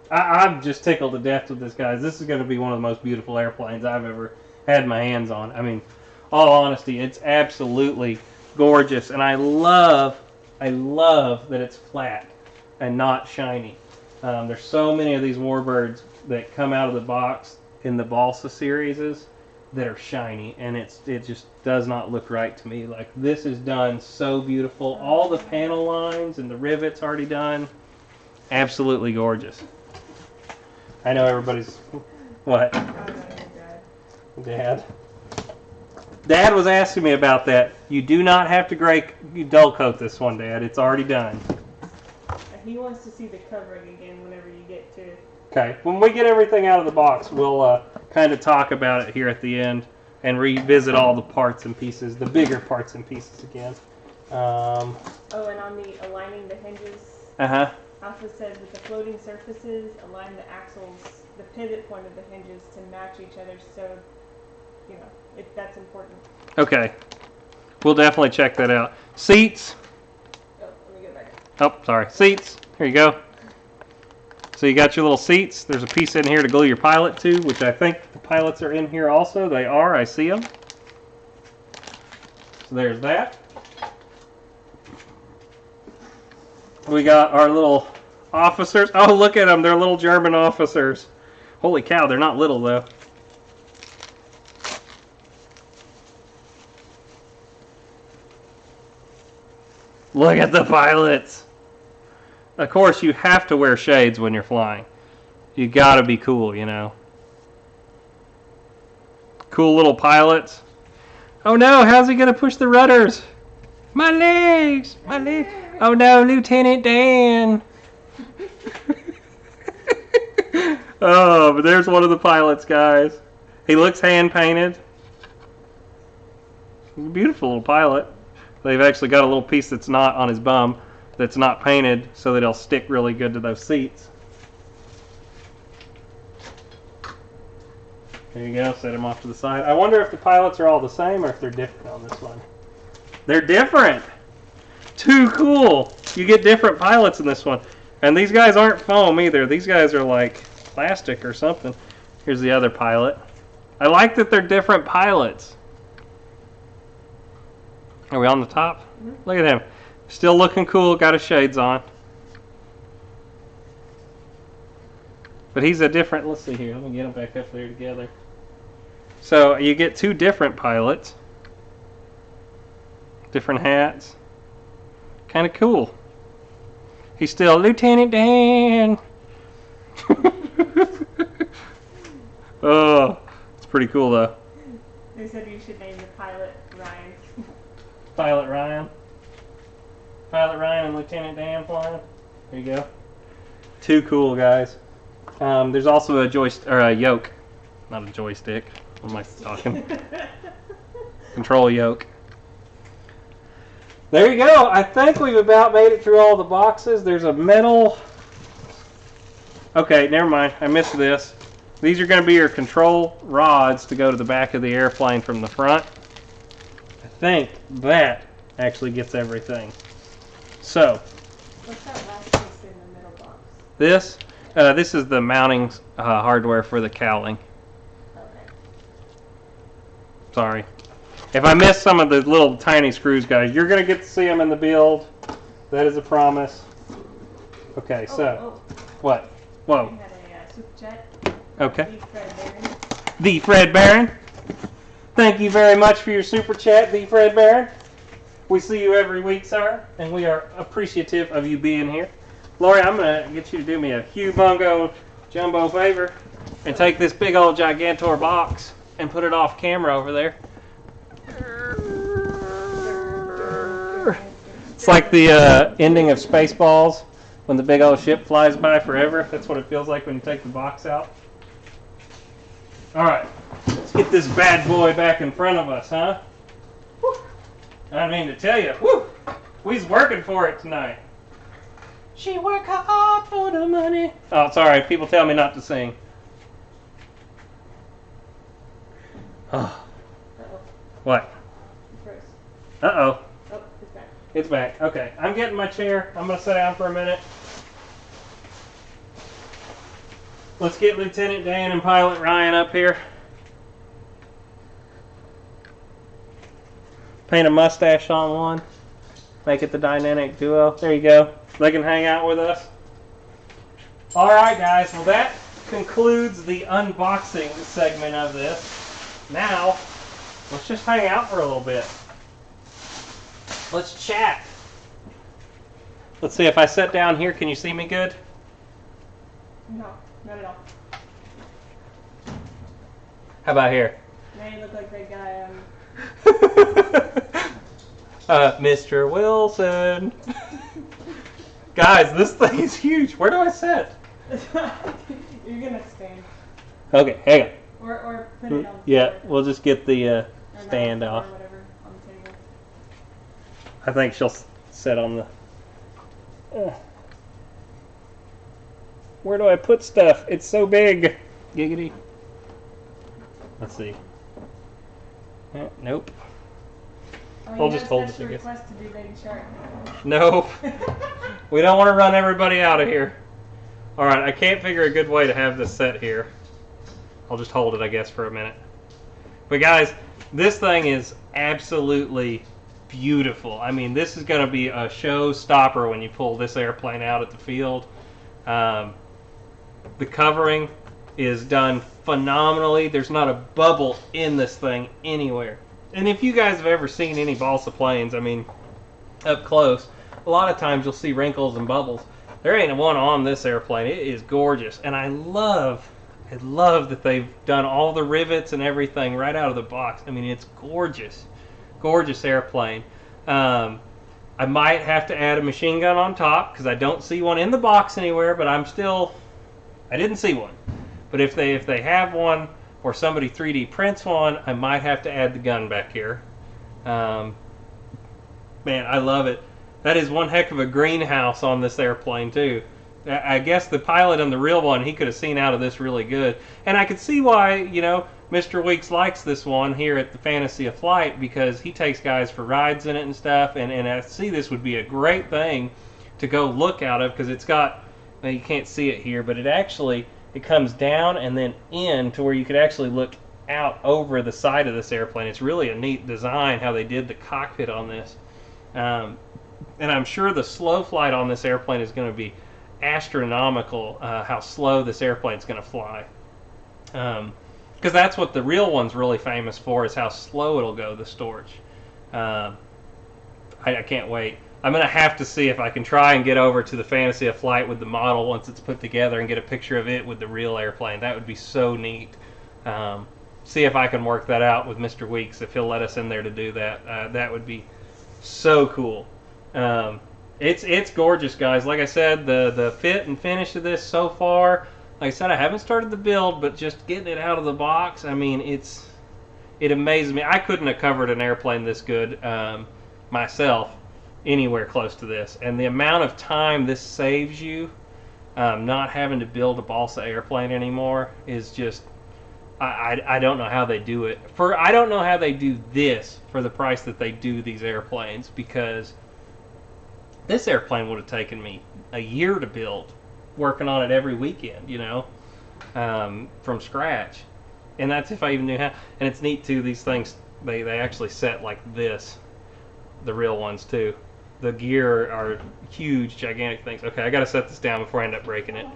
I'm just tickled to death with this, guys. This is going to be one of the most beautiful airplanes I've ever had my hands on. I mean, all honesty, it's absolutely gorgeous. And I love that it's flat and not shiny. There's so many of these warbirds that come out of the box in the balsa series that are shiny, and it just does not look right to me. Like, this is done so beautiful. All the panel lines and the rivets already done. Absolutely gorgeous. I know everybody's... What? Dad was asking me about that. You do not have to dull coat this one, Dad. It's already done. He wants to see the covering again whenever you get to... Okay. When we get everything out of the box, we'll kind of talk about it here at the end and revisit all the parts and pieces, the bigger parts and pieces again. Oh, and on the aligning the hinges... Uh-huh. Alpha says with the floating surfaces, align the axles, the pivot point of the hinges to match each other, so, you know, that's important. Okay. We'll definitely check that out. Seats. Oh, let me go back. Oh, sorry. Seats. Here you go. So you got your little seats. There's a piece in here to glue your pilot to, which I think the pilots are in here also. They are. I see them. So there's that. We got our little officers. Oh, look at them. They're little German officers. Holy cow, they're not little, though. Look at the pilots. Of course, you have to wear shades when you're flying. You gotta be cool, you know. Cool little pilots. Oh no, how's he gonna push the rudders? My legs! My legs! Oh no, Lieutenant Dan! Oh, but there's one of the pilots, guys. He looks hand-painted. Beautiful little pilot. They've actually got a little piece that's not on his bum, that's not painted, so that it'll stick really good to those seats. There you go, set him off to the side. I wonder if the pilots are all the same or if they're different on this one. They're different! Too cool! You get different pilots in this one. And these guys aren't foam either. These guys are like plastic or something. Here's the other pilot. I like that they're different pilots. Are we on the top? Mm-hmm. Look at him. Still looking cool, got his shades on. But he's a different, let's see here, let me get them back up there together. So you get two different pilots. Different hats. Kind of cool. He's still Lieutenant Dan. Oh, it's pretty cool though. They said you should name the pilot Ryan. Pilot Ryan. Pilot Ryan and Lieutenant Dan flying. There you go. Too cool, guys. There's also a joystick, or a yoke. Not a joystick. What am I talking? Control yoke. There you go. I think we've about made it through all the boxes. There's a metal... Okay, never mind. I missed this. These are going to be your control rods to go to the back of the airplane from the front. I think that actually gets everything. So... What's that last piece in the middle box? This is the mounting hardware for the cowling. Okay. Sorry. If I miss some of the little tiny screws, guys, you're going to get to see them in the build. That is a promise. Okay, so. What? Whoa. We had a super chat. Okay. The Fred Barron. Thank you very much for your super chat, the Fred Barron. We see you every week, sir, and we are appreciative of you being here. Lori, I'm going to get you to do me a humongous jumbo favor and take this big old Gigantor box and put it off camera over there. It's like the ending of Spaceballs when the big old ship flies by forever. That's what it feels like when you take the box out. All right, let's get this bad boy back in front of us, huh? Whew. I mean to tell you, whew, we's working for it tonight. She work hard for the money. Oh, sorry. People tell me not to sing. Oh. Uh-oh. What? Uh-oh. Oh, it's back. It's back. Okay. I'm getting my chair. I'm going to sit down for a minute. Let's get Lieutenant Dan and Pilot Ryan up here. paint a mustache on one. Make it the dynamic duo. There you go. They can hang out with us. All right, guys. Well, that concludes the unboxing segment of this. Now, let's just hang out for a little bit. Let's chat. Let's see, if I sit down here, can you see me good? No, not at all. How about here? Now you look like that guy. Mr. Wilson. Guys, this thing is huge. Where do I sit? You're gonna stand. Okay, hang on. Or put it on. Yeah, we'll just get the stand off. Or whatever on the table. I think she'll sit on the... Where do I put stuff? It's so big. Giggity. Let's see. Nope. I'll just hold it. Request to do Baby Shark. Nope. We don't want to run everybody out of here. All right, I can't figure a good way to have this set here. I'll just hold it, I guess, for a minute. But guys, this thing is absolutely beautiful. I mean, this is going to be a showstopper when you pull this airplane out at the field. The covering is done phenomenally. There's not a bubble in this thing anywhere. And if you guys have ever seen any balsa planes, I mean, up close, a lot of times you'll see wrinkles and bubbles. There ain't one on this airplane. It is gorgeous. And I love that they've done all the rivets and everything right out of the box. I mean, it's gorgeous. Gorgeous airplane. I might have to add a machine gun on top because I don't see one in the box anywhere, but I didn't see one. But if they have one or somebody 3D prints one, I might have to add the gun back here. Man, I love it. That is one heck of a greenhouse on this airplane too. I guess the pilot on the real one, he could have seen out of this really good. And I could see why, you know, Mr. Weeks likes this one here at the Fantasy of Flight, because he takes guys for rides in it and stuff. And I see this would be a great thing to go look out of, because it's got, well, you can't see it here, but it comes down and then in to where you could actually look out over the side of this airplane. It's really a neat design how they did the cockpit on this. And I'm sure the slow flight on this airplane is going to be astronomical, how slow this airplane is going to fly. Because that's what the real one's really famous for, is how slow it'll go, the Storch. I can't wait. I'm going to have to see if I can try and get over to the Fantasy of Flight with the model once it's put together and get a picture of it with the real airplane. That would be so neat. See if I can work that out with Mr. Weeks, if he'll let us in there to do that. That would be so cool. It's gorgeous, guys. Like I said, the fit and finish of this so far, like I said, I haven't started the build, but just getting it out of the box, I mean, it amazes me. I couldn't have covered an airplane this good myself anywhere close to this. And the amount of time this saves you, not having to build a balsa airplane anymore, is just, I don't know how they do it. I don't know how they do this for the price that they do these airplanes, because this airplane would have taken me a year to build, working on it every weekend, you know, from scratch. And that's if I even knew how. And it's neat too, these things, they actually set like this, the real ones too. The gear are huge, gigantic things. Okay, I gotta set this down before I end up breaking it.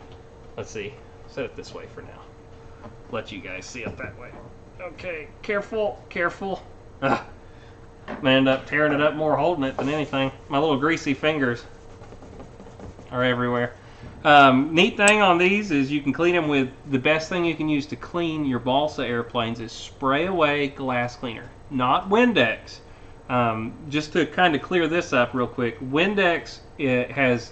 Let's see, set it this way for now. Let you guys see it that way. Okay, careful, careful. I end up tearing it up more holding it than anything. My little greasy fingers are everywhere. Neat thing on these is you can clean them with, the best thing you can use to clean your balsa airplanes is spray away glass cleaner, not Windex. Just to kind of clear this up real quick, Windex, it has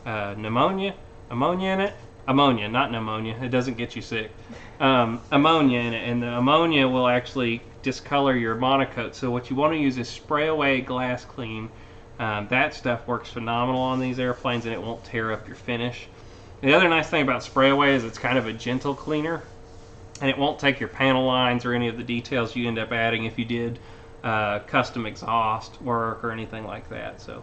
ammonia in it. Ammonia, not pneumonia. It doesn't get you sick. Ammonia in it, and the ammonia will actually discolor your monocoat. So what you want to use is spray away glass clean. That stuff works phenomenal on these airplanes, and it won't tear up your finish. The other nice thing about spray away is it's kind of a gentle cleaner, and it won't take your panel lines or any of the details you end up adding if you did custom exhaust work or anything like that. So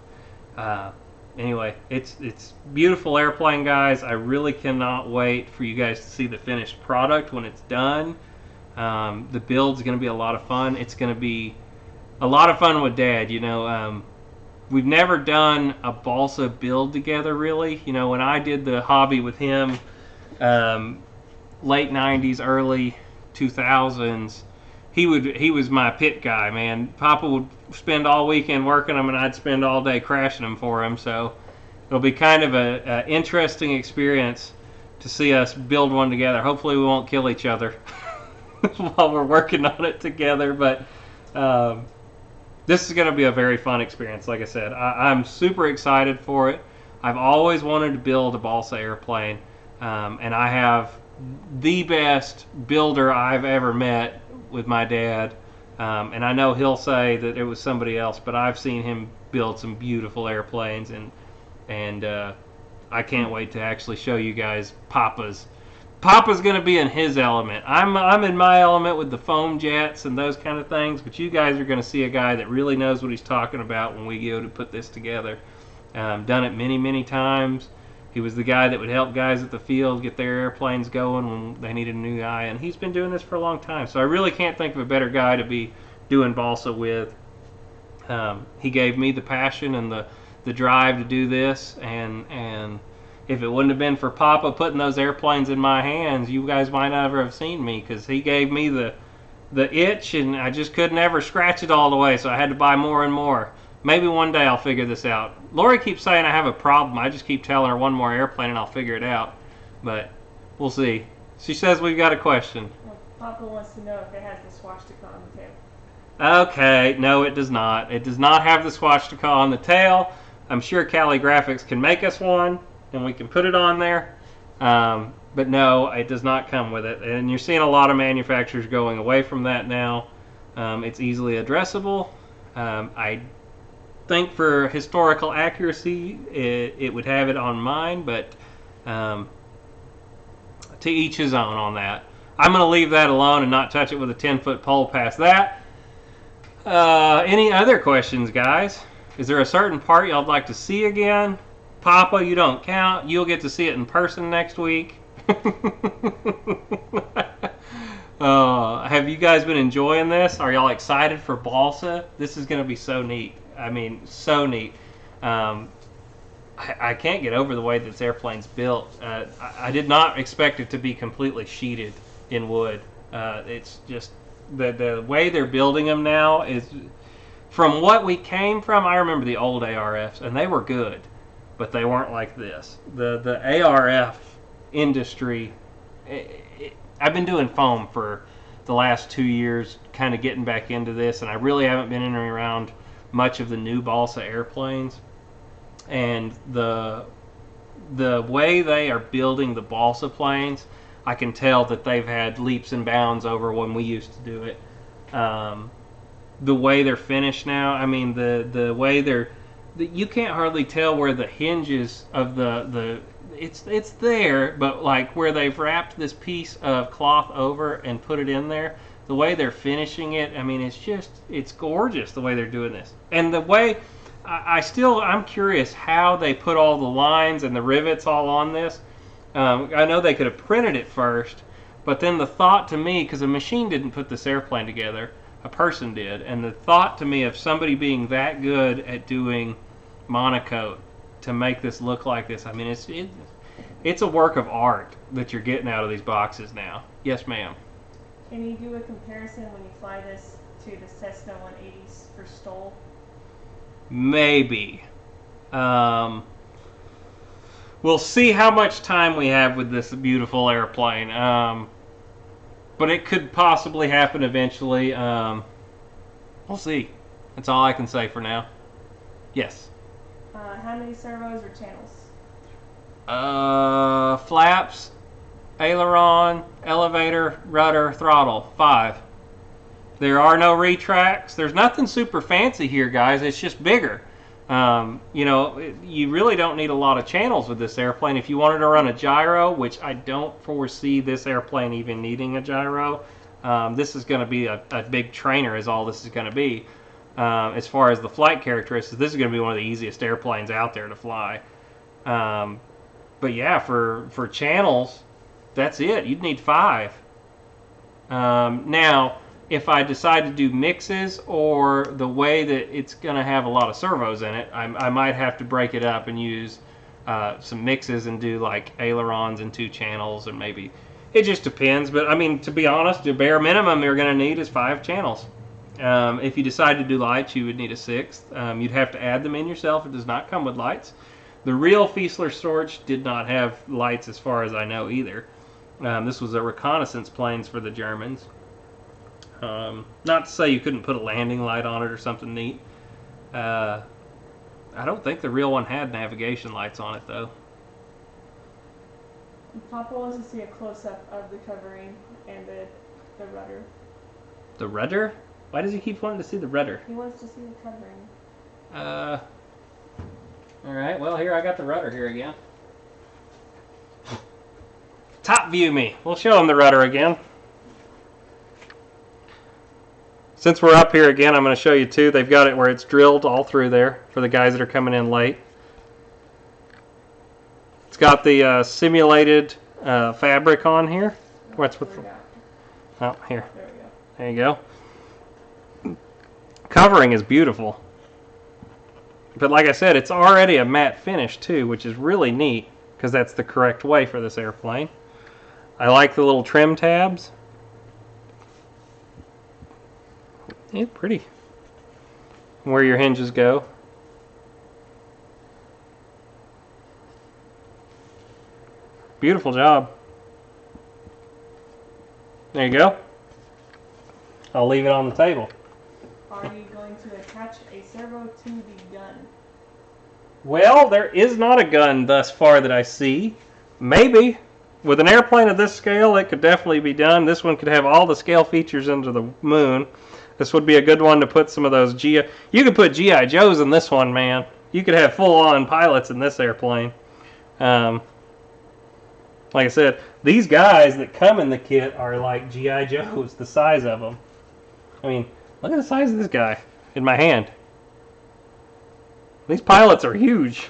anyway, it's beautiful airplane, guys. I really cannot wait for you guys to see the finished product when it's done. The build's going to be a lot of fun. It's going to be a lot of fun with Dad. You know, we've never done a balsa build together, really. You know, when I did the hobby with him, late 90s, early 2000s, he was my pit guy, man. Papa would spend all weekend working them, and I'd spend all day crashing them for him. So it'll be kind of a interesting experience to see us build one together. Hopefully we won't kill each other while we're working on it together, but this is going to be a very fun experience. Like I said, I'm super excited for it. I've always wanted to build a balsa airplane, and I have the best builder I've ever met with my dad, and I know he'll say that it was somebody else, but I've seen him build some beautiful airplanes, and I can't wait to actually show you guys Papa's going to be in his element. I'm in my element with the foam jets and those kind of things, but you guys are going to see a guy that really knows what he's talking about when we go to put this together. Done it many times. He was the guy that would help guys at the field get their airplanes going when they needed a new guy, and he's been doing this for a long time. So I really can't think of a better guy to be doing balsa with. He gave me the passion and the drive to do this, and if it wouldn't have been for Papa putting those airplanes in my hands, you guys might never have seen me, because he gave me the itch, and I just couldn't ever scratch it all the way, so I had to buy more and more. Maybe one day I'll figure this out. Lori keeps saying I have a problem. I just keep telling her one more airplane and I'll figure it out. But we'll see. She says we've got a question. Well, Papa wants to know if it has the swastika on the tail. Okay, no, it does not. It does not have the swastika on the tail. I'm sure Cali Graphics can make us one, and we can put it on there. But no, it does not come with it. And you're seeing a lot of manufacturers going away from that now. It's easily addressable. I think for historical accuracy, it would have it on mine, but to each his own on that. I'm going to leave that alone and not touch it with a 10-foot pole past that. Any other questions, guys? Is there a certain part y'all'd like to see again? Papa, you don't count. You'll get to see it in person next week. Have you guys been enjoying this? Are y'all excited for balsa? This is going to be so neat. I mean, so neat. I can't get over the way this airplane's built. I did not expect it to be completely sheeted in wood. It's just the way they're building them now is, from what we came from, I remember the old ARFs, and they were good, but they weren't like this. The ARF industry, I've been doing foam for the last 2 years, kind of getting back into this, and I really haven't been in and around much of the new balsa airplanes, and the way they are building the balsa planes, I can tell that they've had leaps and bounds over when we used to do it. The way they're finished now, I mean, the way you can't hardly tell where the hinges of it's there, but like where they've wrapped this piece of cloth over and put it in there, the way they're finishing it, I mean, it's gorgeous the way they're doing this. And the way, I'm curious how they put all the lines and the rivets all on this. I know they could have printed it first, but then the thought to me, because a machine didn't put this airplane together, a person did, and the thought to me of somebody being that good at doing monocoat to make this look like this, I mean, it's a work of art that you're getting out of these boxes now. Yes, ma'am. Can you do a comparison when you fly this to the Cessna 180s for Stoll? Maybe. We'll see how much time we have with this beautiful airplane. But it could possibly happen eventually. We'll see. That's all I can say for now. Yes. How many servos or channels? Flaps, aileron, elevator, rudder, throttle. 5. There are no retracts. There's nothing super fancy here, guys. It's just bigger. You know, you really don't need a lot of channels with this airplane. If you wanted to run a gyro, which I don't foresee this airplane even needing a gyro, this is going to be a big trainer is all this is going to be. As far as the flight characteristics, this is going to be one of the easiest airplanes out there to fly. But yeah, for channels, that's it. You'd need 5. Now, if I decide to do mixes or the way that it's going to have a lot of servos in it, I might have to break it up and use some mixes and do like ailerons and 2 channels, and maybe it just depends. But I mean, to be honest, the bare minimum you're going to need is 5 channels. If you decide to do lights, you would need a 6th. You'd have to add them in yourself. It does not come with lights. The real Fiesler Storch did not have lights as far as I know either. This was a reconnaissance planes for the Germans. Not to say you couldn't put a landing light on it or something neat. I don't think the real one had navigation lights on it though. Papa wants to see a close-up of the covering and the rudder. The rudder? Why does he keep wanting to see the rudder? He wants to see the covering. Alright, well here I got the rudder here again. Top view me. We'll show him the rudder again. Since we're up here again, I'm going to show you too. They've got it where it's drilled all through there for the guys that are coming in late. It's got the simulated fabric on here. What's with? Oh, here. There you go. Covering is beautiful. But like I said, it's already a matte finish too, which is really neat because that's the correct way for this airplane. I like the little trim tabs. Yeah, pretty. Where your hinges go. Beautiful job. There you go. I'll leave it on the table. Are you going to attach a servo to the gun? Well, there is not a gun thus far that I see. Maybe. With an airplane of this scale, it could definitely be done. This one could have all the scale features into the moon. This would be a good one to put some of those You could put G.I. Joes in this one, man. You could have full-on pilots in this airplane. Like I said, these guys that come in the kit are like G.I. Joes, the size of them. I mean, look at the size of this guy in my hand. These pilots are huge.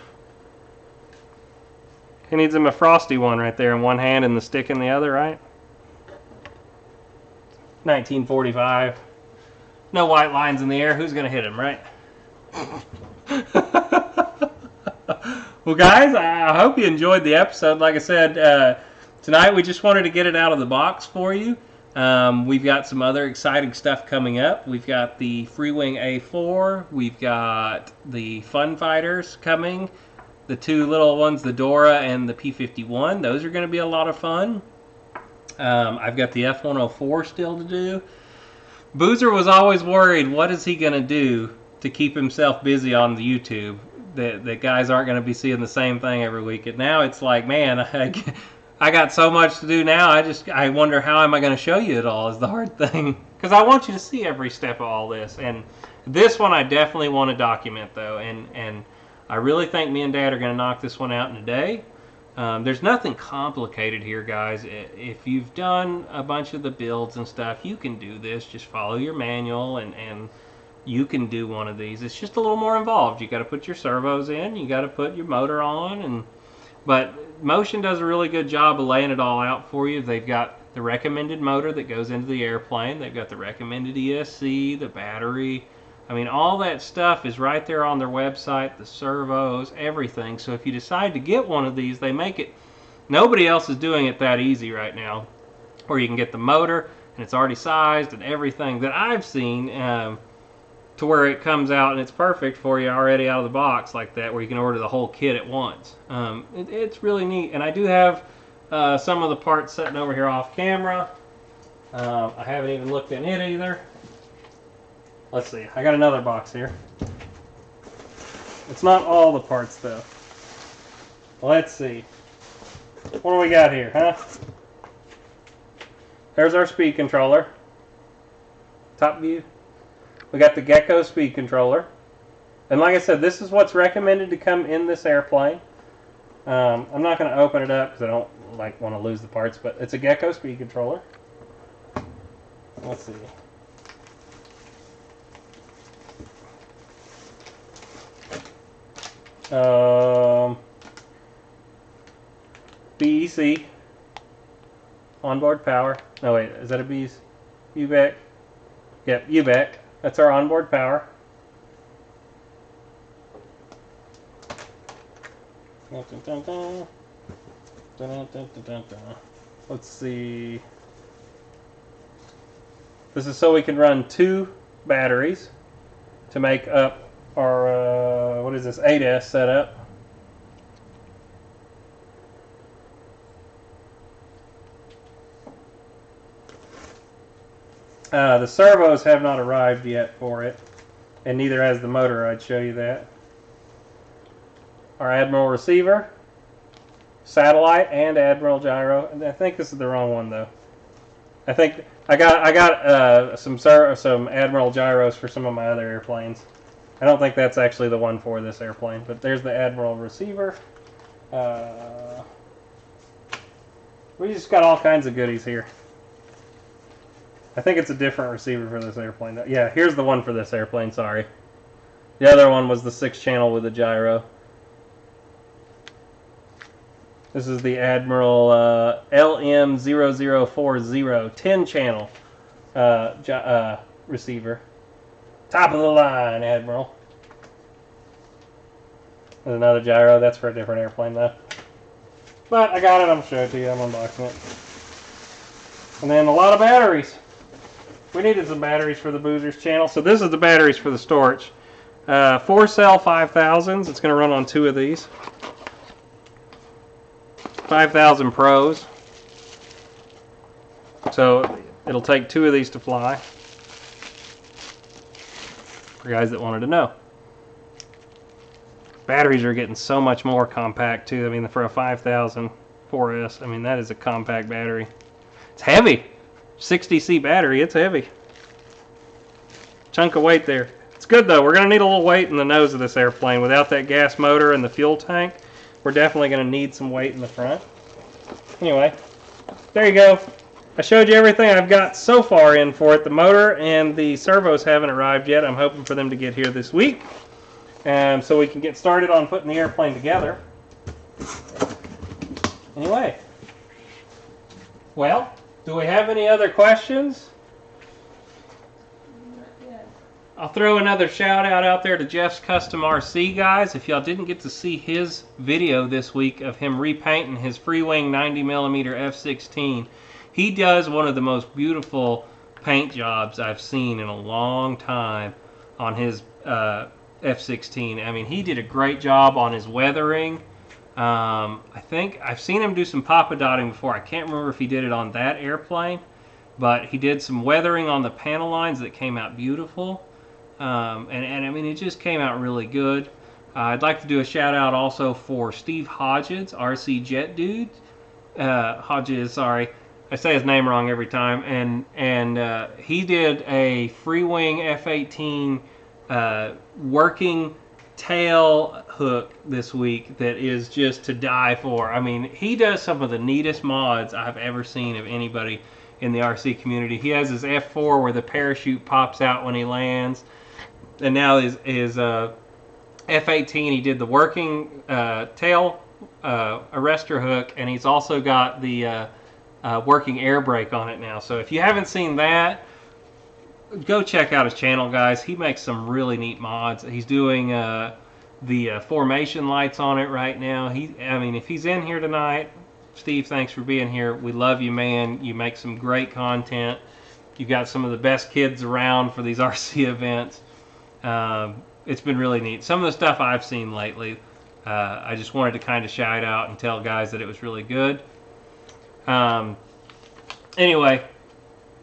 He needs him a frosty one right there in one hand and the stick in the other, right? 1945. No white lines in the air. Who's going to hit him, right? Well, guys, I hope you enjoyed the episode. Like I said, tonight we just wanted to get it out of the box for you. We've got some other exciting stuff coming up. We've got the Freewing A4. We've got the Fun Fighters coming. The 2 little ones, the Dora and the P-51. Those are going to be a lot of fun. I've got the F-104 still to do. Boozer was always worried, what is he going to do to keep himself busy on the YouTube? That guys aren't going to be seeing the same thing every week. And now it's like, man, I got so much to do now. I wonder how am I going to show you it all is the hard thing. Because I want you to see every step of all this. And this one I definitely want to document, though. And I really think me and Dad are going to knock this one out in a day. There's nothing complicated here, guys. If you've done a bunch of the builds and stuff, you can do this. Just follow your manual and you can do one of these. It's just a little more involved. You got to put your servos in. You got to put your motor on. But Motion does a really good job of laying it all out for you. They've got the recommended motor that goes into the airplane. They've got the recommended ESC, the battery. I mean, all that stuff is right there on their website, the servos, everything. So if you decide to get one of these, they make it, nobody else is doing it that easy right now, where you can get the motor, and it's already sized and everything that I've seen, to where it comes out and it's perfect for you already out of the box like that, where you can order the whole kit at once. It's really neat, and I do have some of the parts sitting over here off camera. I haven't even looked in it either. Let's see, I got another box here. It's not all the parts though. Let's see. What do we got here, huh? There's our speed controller. Top view. We got the Gecko speed controller. And like I said, this is what's recommended to come in this airplane. I'm not going to open it up because I don't want to lose the parts, but it's a Gecko speed controller. Let's see. BEC, onboard power. No wait, is that a BEC? UBEC? Yep, you bet. That's our onboard power. Let's see. This is so we can run 2 batteries to make up our, what is this, 8S setup. The servos have not arrived yet for it, and neither has the motor. I'd show you that. Our Admiral receiver, satellite, and Admiral gyro. And I think this is the wrong one though. I think I got some Admiral gyros for some of my other airplanes. I don't think that's actually the one for this airplane, but there's the Admiral receiver. We just got all kinds of goodies here. I think it's a different receiver for this airplane. Yeah, here's the one for this airplane, sorry. The other one was the 6-channel with the gyro. This is the Admiral LM0040 10-channel receiver. Top of the line, Admiral. There's another gyro. That's for a different airplane, though. But I got it. I'm showing it to you. I'm unboxing it. And then a lot of batteries. We needed some batteries for the Boozers channel. So this is the batteries for the Storch. 4-cell 5000s. It's going to run on 2 of these. 5000 Pros. So it'll take 2 of these to fly. For guys that wanted to know. Batteries are getting so much more compact too. I mean, for a 5000 4S, I mean, that is a compact battery. It's heavy. 60C battery, it's heavy. Chunk of weight there. It's good though. We're going to need a little weight in the nose of this airplane. Without that gas motor and the fuel tank, we're definitely going to need some weight in the front. Anyway, there you go. I showed you everything I've got so far in for it. The motor and the servos haven't arrived yet. I'm hoping for them to get here this week. So we can get started on putting the airplane together. Anyway. Well, do we have any other questions? I'll throw another shout out there to Jeff's Custom RC, guys. If y'all didn't get to see his video this week of him repainting his Freewing 90mm F-16, he does one of the most beautiful paint jobs I've seen in a long time on his F-16. I mean, he did a great job on his weathering. I think I've seen him do some Papa Dotting before. I can't remember if he did it on that airplane, but he did some weathering on the panel lines that came out beautiful. And I mean, it just came out really good. I'd like to do a shout out also for Steve Hodges, RC Jet Dude. Hodges, sorry. I say his name wrong every time. And he did a Freewing F-18 working tail hook this week that is just to die for. I mean, he does some of the neatest mods I've ever seen of anybody in the RC community. He has his F4 where the parachute pops out when he lands. And now his F-18, he did the working tail arrestor hook, and he's also got the working air brake on it now. So if you haven't seen that, go check out his channel, guys. He makes some really neat mods. He's doing the formation lights on it right now. I mean, if he's in here tonight, Steve, thanks for being here. We love you, man. You make some great content. You got some of the best kids around for these RC events. It's been really neat. Some of the stuff I've seen lately, I just wanted to kind of shout out and tell guys that it was really good. Anyway,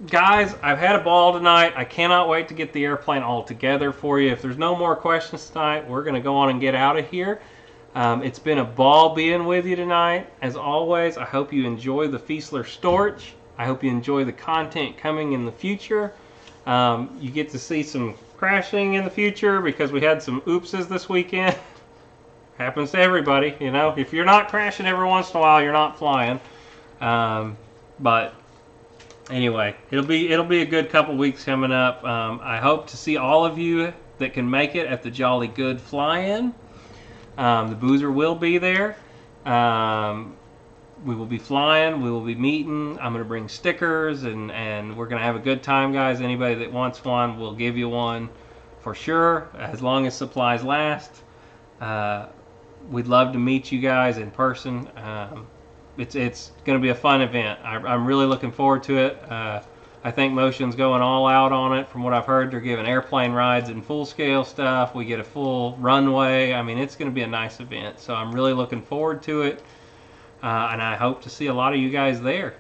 guys, I've had a ball tonight. I cannot wait to get the airplane all together for you. If there's no more questions tonight, we're going to go on and get out of here. It's been a ball being with you tonight. As always, I hope you enjoy the Fiesler Storch. I hope you enjoy the content coming in the future. You get to see some crashing in the future because we had some oopses this weekend. Happens to everybody, you know. If you're not crashing every once in a while, you're not flying. But anyway, it'll be a good couple weeks coming up. I hope to see all of you that can make it at the Jolly Good Fly-In. The Boozer will be there. We will be flying. We will be meeting. I'm going to bring stickers, and we're going to have a good time, guys. Anybody that wants one, we'll give you one for sure, as long as supplies last. We'd love to meet you guys in person. It's going to be a fun event. I'm really looking forward to it. I think Motion's going all out on it. From what I've heard, they're giving airplane rides and full-scale stuff. We get a full runway. I mean, it's going to be a nice event. So I'm really looking forward to it, and I hope to see a lot of you guys there.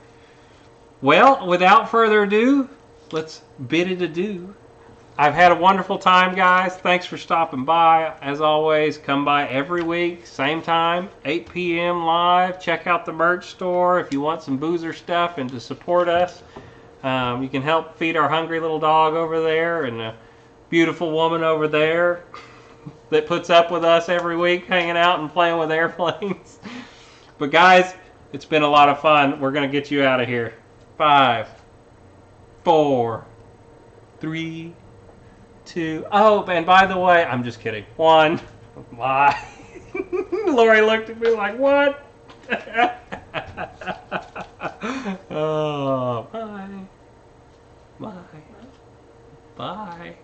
Well, without further ado, let's bid it adieu. I've had a wonderful time, guys. Thanks for stopping by. As always, come by every week, same time, 8 p.m. live. Check out the merch store if you want some boozer stuff and to support us. You can help feed our hungry little dog over there and a beautiful woman over there that puts up with us every week hanging out and playing with airplanes. But guys, it's been a lot of fun. We're going to get you out of here. 5, 4, 3, 2. Oh, and by the way, I'm just kidding. 1. Bye. Lori looked at me like, what? Oh, bye. Bye. Bye.